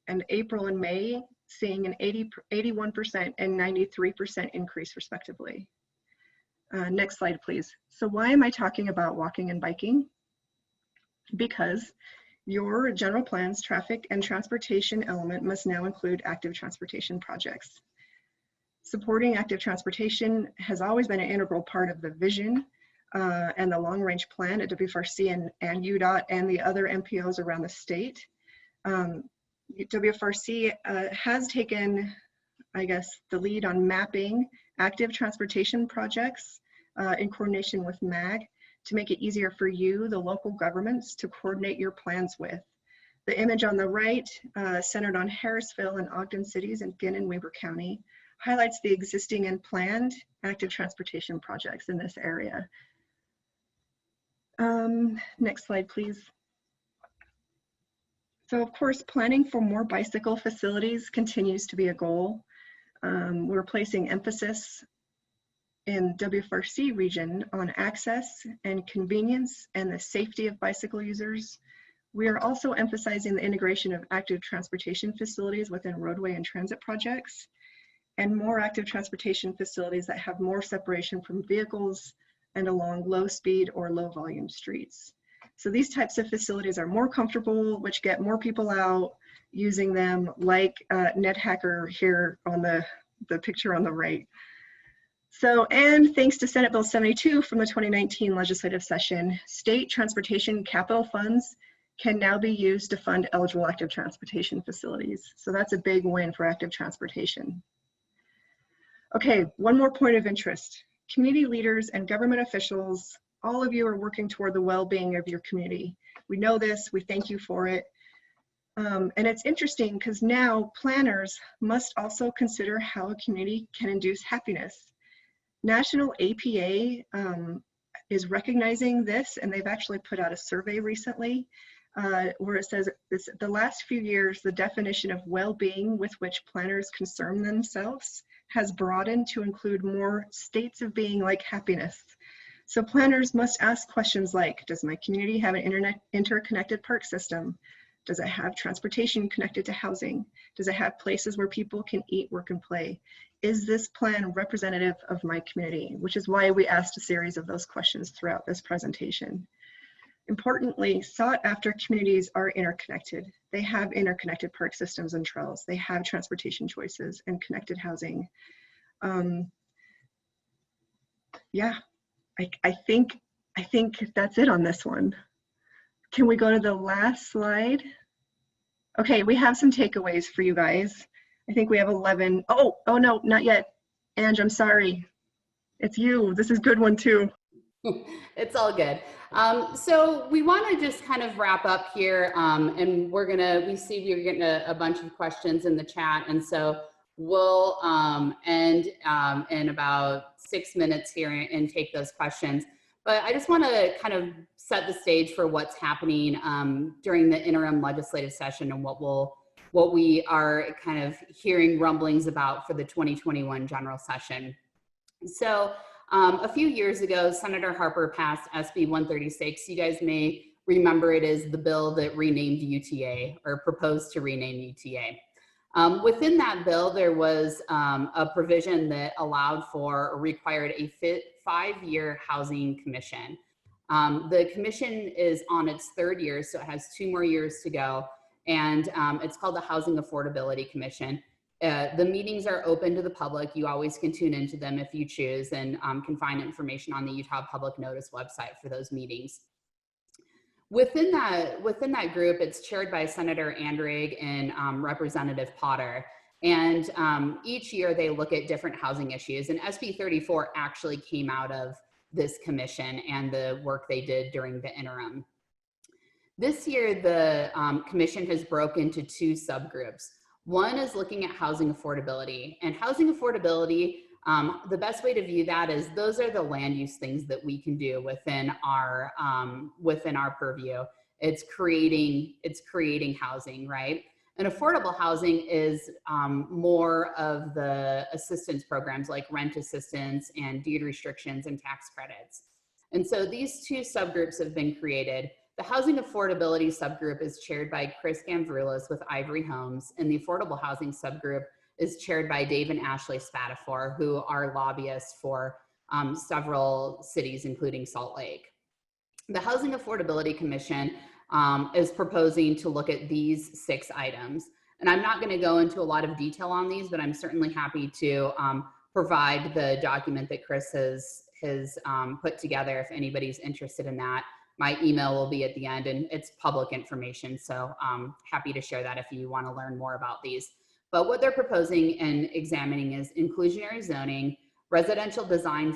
and April and May seeing an 81% and 93% increase respectively. Next slide, please. So why am I talking about walking and biking? Because your general plan's traffic and transportation element must now include active transportation projects. Supporting active transportation has always been an integral part of the vision and the long-range plan at WFRC and UDOT and the other MPOs around the state. WFRC has taken, I guess, the lead on mapping active transportation projects in coordination with MAG to make it easier for you, the local governments, to coordinate your plans with. The image on the right, centered on Harrisville and Ogden cities and Ginn and Weber County, highlights the existing and planned active transportation projects in this area. Next slide, please. So of course, planning for more bicycle facilities continues to be a goal. We're placing emphasis in WFRC region on access and convenience and the safety of bicycle users. We are also emphasizing the integration of active transportation facilities within roadway and transit projects, and more active transportation facilities that have more separation from vehicles and along low speed or low volume streets. So these types of facilities are more comfortable, which get more people out using them, like NetHacker here on the picture on the right. So, and thanks to Senate Bill 72 from the 2019 legislative session, state transportation capital funds can now be used to fund eligible active transportation facilities. So that's a big win for active transportation. Okay, one more point of interest. Community leaders and government officials, all of you are working toward the well-being of your community. We know this, we thank you for it. And it's interesting because now planners must also consider how a community can induce happiness. National APA is recognizing this, and they've actually put out a survey recently where it says, the last few years, the definition of well-being with which planners concern themselves has broadened to include more states of being like happiness. So planners must ask questions like, does my community have an interconnected park system? Does it have transportation connected to housing? Does it have places where people can eat, work, and play? Is this plan representative of my community? Which is why we asked a series of those questions throughout this presentation. Importantly, sought after communities are interconnected. They have interconnected park systems and trails. They have transportation choices and connected housing. Yeah, I think that's it on this one. Can we go to the last slide? Okay, we have some takeaways for you guys. I think we have 11. Oh no, not yet. Ange, I'm sorry. It's you. This is a good one too. It's all good. So we want to just kind of wrap up here, and we see you're getting a bunch of questions in the chat, and so we'll end in about 6 minutes here and take those questions. But I just want to kind of set the stage for what's happening during the interim legislative session and what we are kind of hearing rumblings about for the 2021 general session. So a few years ago, Senator Harper passed SB 136. You guys may remember it as the bill that renamed UTA, or proposed to rename UTA. Within that bill, there was a provision that allowed for or required a 5-year housing commission. The commission is on its 3rd year, so it has 2 more years to go, and it's called the Housing Affordability Commission. The meetings are open to the public. You always can tune into them if you choose, and can find information on the Utah Public Notice website for those meetings. Within that group, it's chaired by Senator Andrig and Representative Potter. And each year they look at different housing issues, and SB34 actually came out of this commission and the work they did during the interim. This year, the commission has broken into 2 subgroups. One is looking at housing affordability, and housing affordability, the best way to view that is those are the land use things that we can do within our purview. It's creating housing, right? And affordable housing is more of the assistance programs like rent assistance and deed restrictions and tax credits. And so these 2 subgroups have been created. The housing affordability subgroup is chaired by Chris Gamvroulas with Ivory Homes, and the affordable housing subgroup is chaired by Dave and Ashley Spatafor, who are lobbyists for several cities, including Salt Lake. The Housing Affordability Commission is proposing to look at these 6 items. And I'm not going to go into a lot of detail on these, but I'm certainly happy to provide the document that Chris has put together if anybody's interested in that. My email will be at the end, and it's public information, so I'm happy to share that if you want to learn more about these. But what they're proposing and examining is inclusionary zoning, residential design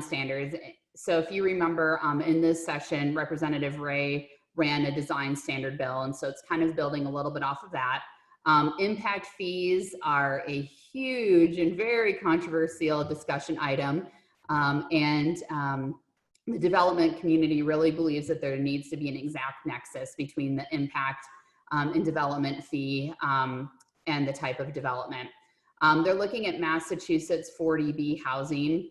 standards. So if you remember in this session, Representative Ray ran a design standard bill, and so it's kind of building a little bit off of that. Impact fees are a huge and very controversial discussion item, the development community really believes that there needs to be an exact nexus between the impact and development fee and the type of development. They're looking at Massachusetts 40B housing,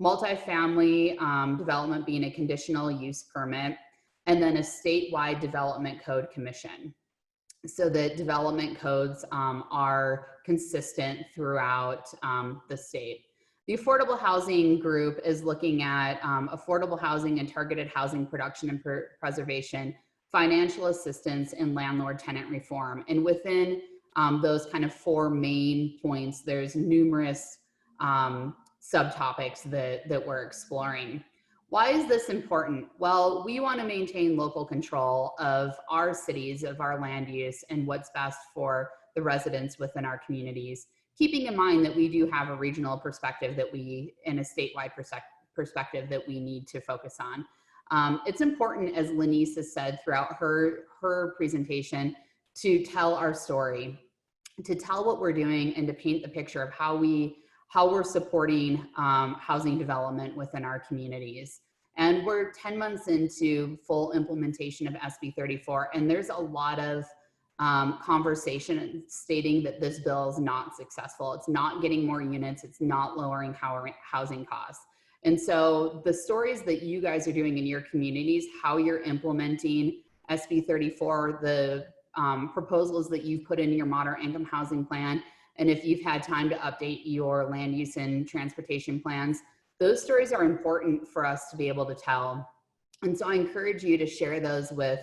multifamily development being a conditional use permit, and then a statewide development code commission, so that development codes are consistent throughout the state. The affordable housing group is looking at affordable housing and targeted housing production and preservation, financial assistance, and landlord-tenant reform. And within those kind of 4 main points, there's numerous subtopics that we're exploring. Why is this important? Well, we want to maintain local control of our cities, of our land use, and what's best for the residents within our communities, keeping in mind that we do have a regional perspective and a statewide perspective that we need to focus on. It's important, as Lenice has said throughout her presentation, to tell our story, to tell what we're doing, and to paint the picture of how we're supporting housing development within our communities. And we're 10 months into full implementation of SB34, and there's a lot of conversation stating that this bill is not successful. It's not getting more units. It's not lowering housing costs. And so the stories that you guys are doing in your communities, how you're implementing SB34, the proposals that you've put in your moderate income housing plan, and if you've had time to update your land use and transportation plans, those stories are important for us to be able to tell. And so I encourage you to share those with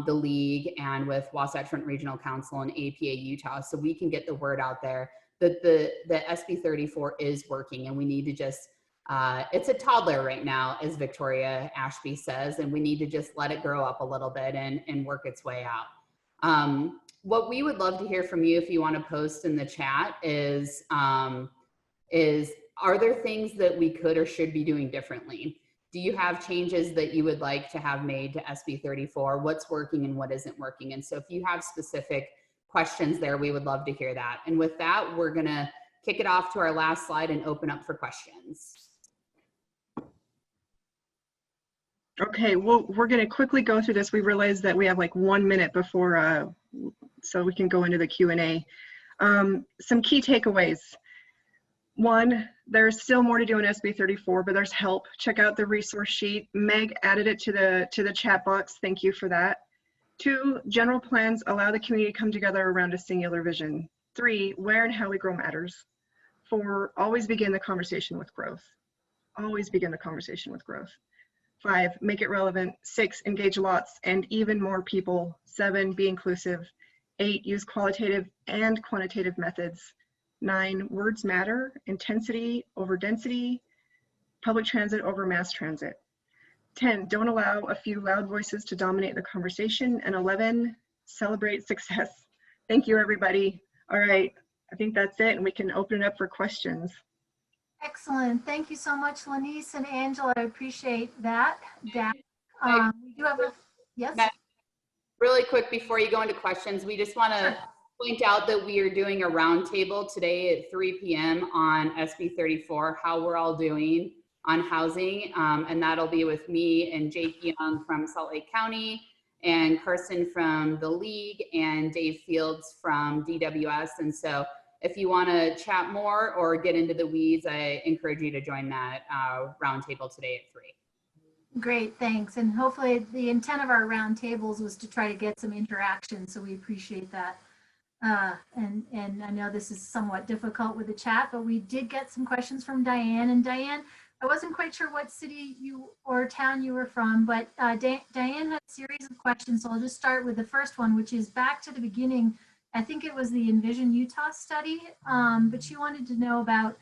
the League and with Wasatch Front Regional Council and APA Utah, so we can get the word out there that the SB34 is working, and we need to just, it's a toddler right now, as Victoria Ashby says, and we need to just let it grow up a little bit and work its way out. What we would love to hear from you, if you want to post in the chat, is are there things that we could or should be doing differently? Do you have changes that you would like to have made to SB34? What's working and what isn't working? And so if you have specific questions there, we would love to hear that. And with that, we're gonna kick it off to our last slide and open up for questions. Okay, well, we're gonna quickly go through this. We realized that we have like 1 minute before, so we can go into the Q&A. Some key takeaways. One, there's still more to do in SB34, but there's help. Check out the resource sheet. Meg added it to the chat box. Thank you for that. 2, general plans allow the community to come together around a singular vision. 3, where and how we grow matters. 4, always begin the conversation with growth. Always begin the conversation with growth. 5, make it relevant. 6, engage lots and even more people. 7, be inclusive. 8, use qualitative and quantitative methods. 9, words matter, intensity over density, public transit over mass transit. 10, don't allow a few loud voices to dominate the conversation. And 11, celebrate success. Thank you, everybody. All right, I think that's it, and we can open it up for questions. Excellent. Thank you so much, Lanice and Angela. I appreciate that. We do have a, yes? Matt, really quick before you go into questions, we just want to point out that we are doing a roundtable today at 3 p.m. on SB34, how we're all doing on housing. And that'll be with me and Jake Young from Salt Lake County, and Carson from the League, and Dave Fields from DWS. And so if you want to chat more or get into the weeds, I encourage you to join that roundtable today at 3. Great, thanks. And hopefully the intent of our roundtables was to try to get some interaction, so we appreciate that. And I know this is somewhat difficult with the chat, but we did get some questions from Diane. And Diane, I wasn't quite sure what city you or town you were from, but Diane had a series of questions. So I'll just start with the first one, which is back to the beginning. I think it was the Envision Utah study, but she wanted to know about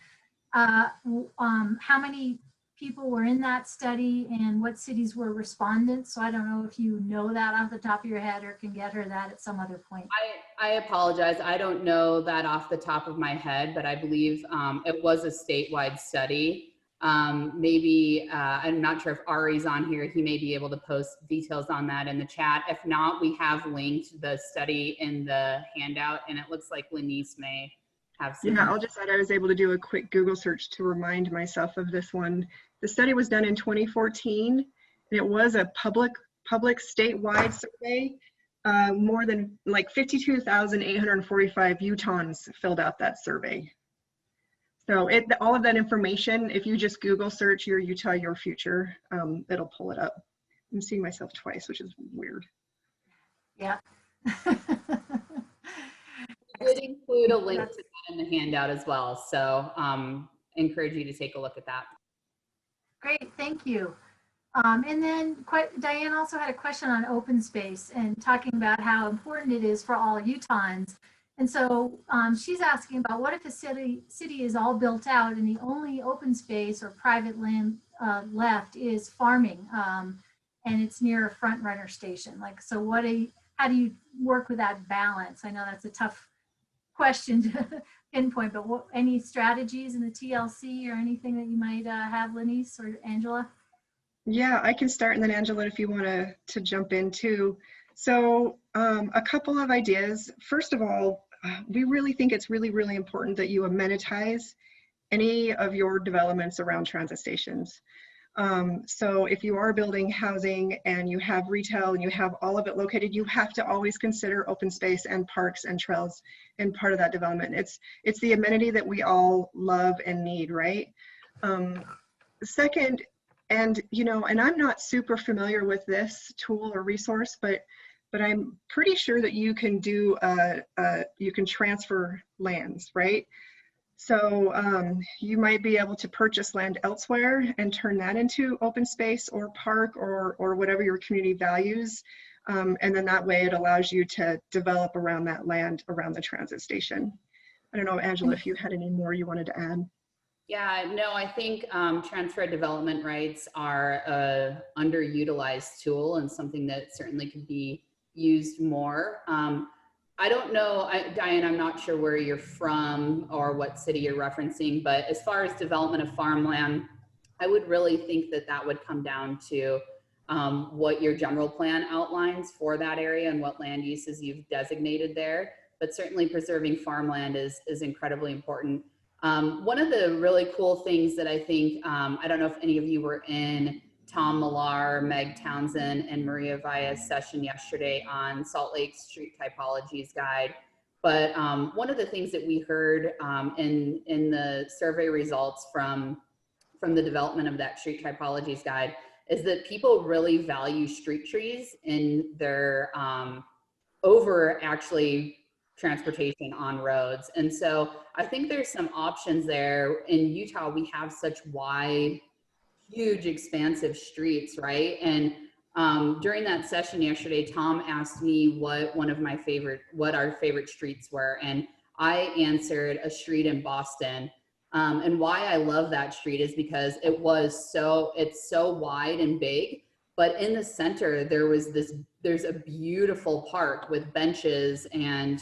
how many people were in that study and what cities were respondents. So I don't know if you know that off the top of your head or can get her that at some other point. I apologize. I don't know that off the top of my head, but I believe it was a statewide study. Maybe, I'm not sure if Ari's on here. He may be able to post details on that in the chat. If not, we have linked the study in the handout, and it looks like Lanice may have some. Yeah, I'll just add I was able to do a quick Google search to remind myself of this one. The study was done in 2014, and it was a public statewide survey. More than like 52,845 Utahns filled out that survey. So all of that information, if you just Google search your Utah, your future, it'll pull it up. I'm seeing myself twice, which is weird. Yeah. We did include a link to that in the handout as well. So encourage you to take a look at that. Great, thank you. And then Diane also had a question on open space and talking about how important it is for all Utahns. And so she's asking about what if a city is all built out and the only open space or private land left is farming, and it's near a front runner station. Like, so how do you work with that balance? I know that's a tough question to pinpoint, but any strategies in the TLC or anything that you might have, Lanice or Angela? Yeah, I can start, and then Angela, if you want to jump in too. So a couple of ideas. First of all, we really think it's really important that you amenitize any of your developments around transit stations. So if you are building housing and you have retail and you have all of it located, you have to always consider open space and parks and trails in part of that development. It's the amenity that we all love and need, right? Second, and and I'm not super familiar with this tool or resource, but I'm pretty sure that you can do you can transfer lands, right? So you might be able to purchase land elsewhere and turn that into open space or park or whatever your community values. And then that way it allows you to develop around that land around the transit station. I don't know, Angela, if you had any more you wanted to add. Yeah, no, I think transfer development rights are a underutilized tool and something that certainly could be used more. I don't know, Diane, I'm not sure where you're from or what city you're referencing, but as far as development of farmland, I would really think that that would come down to what your general plan outlines for that area and what land uses you've designated there. But certainly preserving farmland is incredibly important. One of the really cool things that I think, I don't know if any of you were in Tom Millar, Meg Townsend, and Maria Valla's session yesterday on Salt Lake Street Typologies Guide. But one of the things that we heard in the survey results from the development of that Street Typologies Guide is that people really value street trees in their over actually transportation on roads. And so I think there's some options there. In Utah, we have such wide, huge, expansive streets, right? And during that session yesterday, Tom asked me what our favorite streets were. And I answered a street in Boston. And why I love that street is because it's so wide and big, but in the center, there's a beautiful park with benches and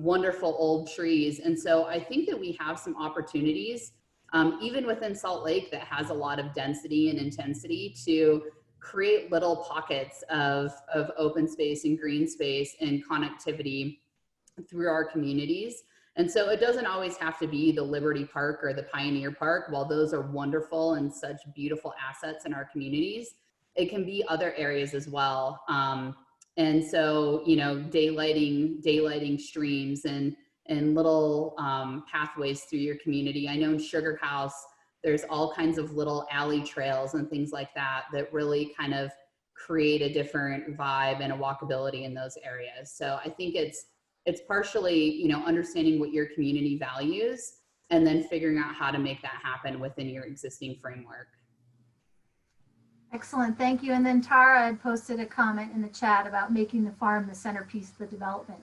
wonderful old trees. And so I think that we have some opportunities, even within Salt Lake that has a lot of density and intensity, to create little pockets of open space and green space and connectivity through our communities. And so it doesn't always have to be the Liberty Park or the Pioneer Park. While those are wonderful and such beautiful assets in our communities, it can be other areas as well. And so, daylighting streams and little pathways through your community. I know in Sugar House, there's all kinds of little alley trails and things like that that really kind of create a different vibe and a walkability in those areas. So I think it's partially, understanding what your community values and then figuring out how to make that happen within your existing framework. Excellent, thank you. And then Tara had posted a comment in the chat about making the farm the centerpiece of the development.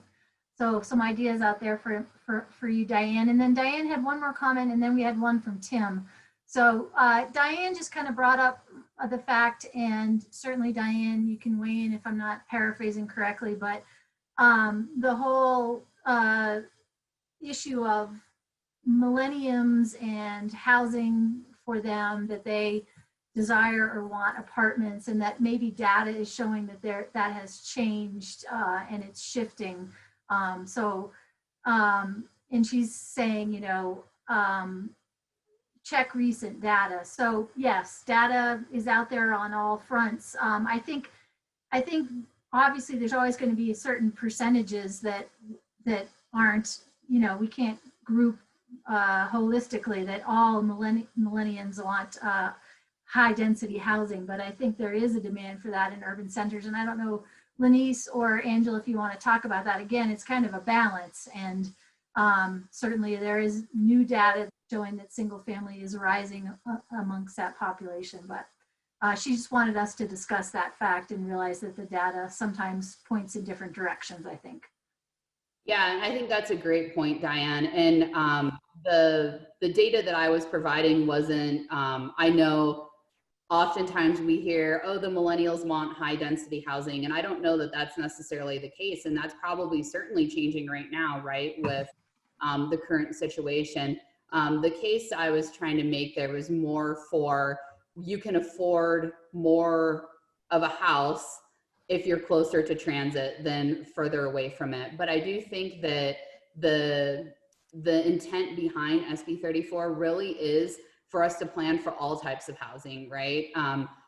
So some ideas out there for you, Diane. And then Diane had one more comment, and then we had one from Tim. So Diane just kind of brought up the fact, and certainly Diane, you can weigh in if I'm not paraphrasing correctly, but the whole issue of millenniums and housing for them, that they desire or want apartments, and that maybe data is showing that that has changed and it's shifting. And she's saying, check recent data. So yes, data is out there on all fronts. I think obviously there's always going to be certain percentages that aren't, we can't group holistically that all millennials want high density housing, but I think there is a demand for that in urban centers. And I don't know, Lanice or Angela, if you want to talk about that. Again, it's kind of a balance, and certainly there is new data showing that single family is rising amongst that population, but she just wanted us to discuss that fact and realize that the data sometimes points in different directions, I think. Yeah, and I think that's a great point, Diane. And the data that I was providing wasn't, I know oftentimes we hear, oh, the millennials want high density housing. And I don't know that that's necessarily the case. And that's probably certainly changing right now, right, with the current situation. The case I was trying to make there was more for, you can afford more of a house if you're closer to transit than further away from it. But I do think that the intent behind SB34 really is for us to plan for all types of housing, right?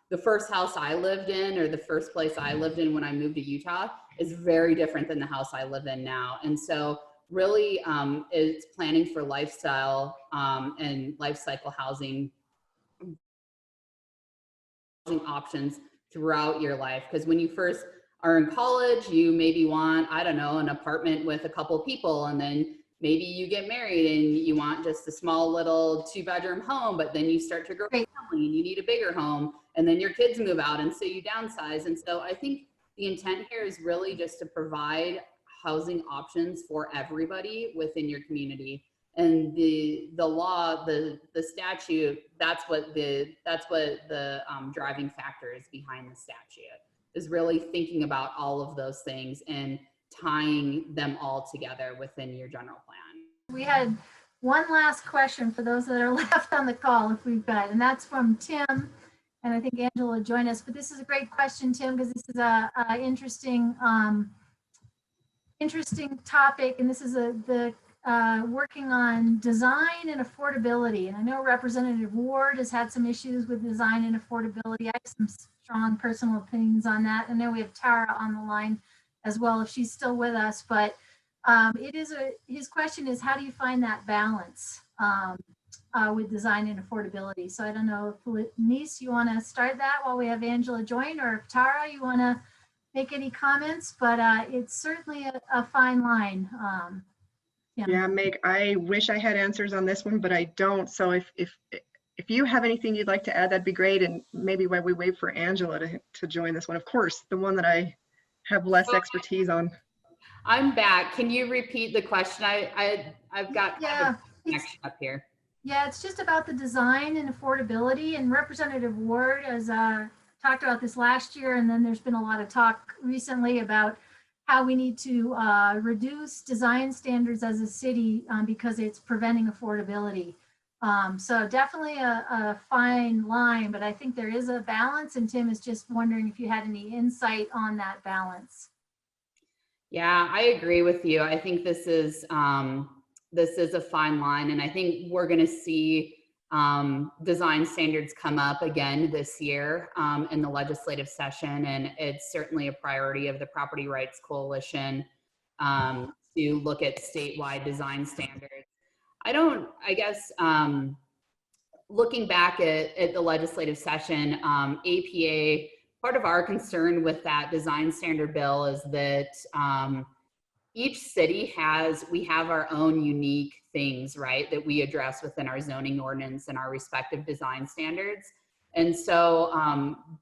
The first house I lived in, or the first place I lived in when I moved to Utah, is very different than the house I live in now. And so really it's planning for lifestyle and life cycle housing options throughout your life. Because when you first are in college, you maybe want, I don't know, an apartment with a couple people, and then maybe you get married and you want just a small little 2-bedroom home, but then you start to grow a family and you need a bigger home, and then your kids move out and so you downsize. And so I think the intent here is really just to provide housing options for everybody within your community. And the law, the statute, that's what the driving factor is behind the statute, is really thinking about all of those things and tying them all together within your general plan. We had one last question for those that are left on the call, if we've got, and that's from Tim. And I think Angela will join us, but this is a great question, Tim, because this is a interesting topic. And this is the working on design and affordability. And I know Representative Ward has had some issues with design and affordability. I have some strong personal opinions on that. I know we have Tara on the line as well, if she's still with us, but his question is, how do you find that balance with design and affordability? So I don't know if Denise, you want to start that while we have Angela join, or if Tara, you want to make any comments, but it's certainly a fine line. Yeah, Meg, I wish I had answers on this one, but I don't. So if you have anything you'd like to add, that'd be great. And maybe while we wait for Angela to join this one, of course, the one that I have less expertise on. I'm back. Can you repeat the question? I've got kind of a connection up here. Yeah, it's just about the design and affordability. And Representative Ward has talked about this last year, and then there's been a lot of talk recently about how we need to reduce design standards as a city because it's preventing affordability. So definitely a fine line, but I think there is a balance, and Tim is just wondering if you had any insight on that balance. Yeah, I agree with you. I think this is a fine line, and I think we're going to see design standards come up again this year in the legislative session, and it's certainly a priority of the Property Rights Coalition to look at statewide design standards. I guess looking back at the legislative session, APA, part of our concern with that design standard bill is that each city we have our own unique things, right, that we address within our zoning ordinance and our respective design standards. And so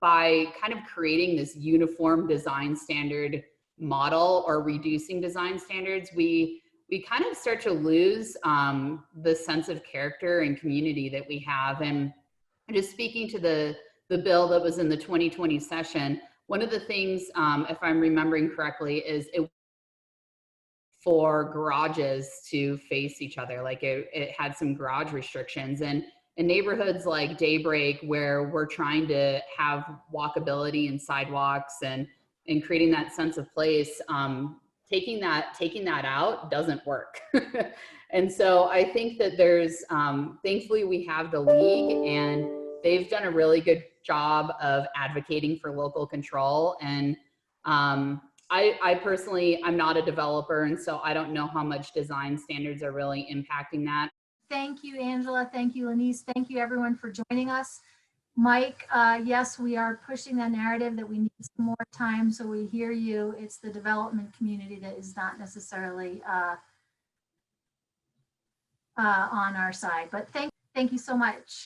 by kind of creating this uniform design standard model or reducing design standards, we kind of start to lose the sense of character and community that we have. And just speaking to the bill that was in the 2020 session, one of the things, if I'm remembering correctly, is it for garages to face each other. Like it had some garage restrictions, and in neighborhoods like Daybreak, where we're trying to have walkability and sidewalks and creating that sense of place, taking that out doesn't work. And so I think that there's, thankfully we have the league, and they've done a really good job of advocating for local control. And I personally, I'm not a developer, and so I don't know how much design standards are really impacting that. Thank you, Angela. Thank you, Lenise. Thank you, everyone, for joining us. Mike, yes, we are pushing that narrative that we need some more time, so we hear you. It's the development community that is not necessarily on our side, but thank you so much.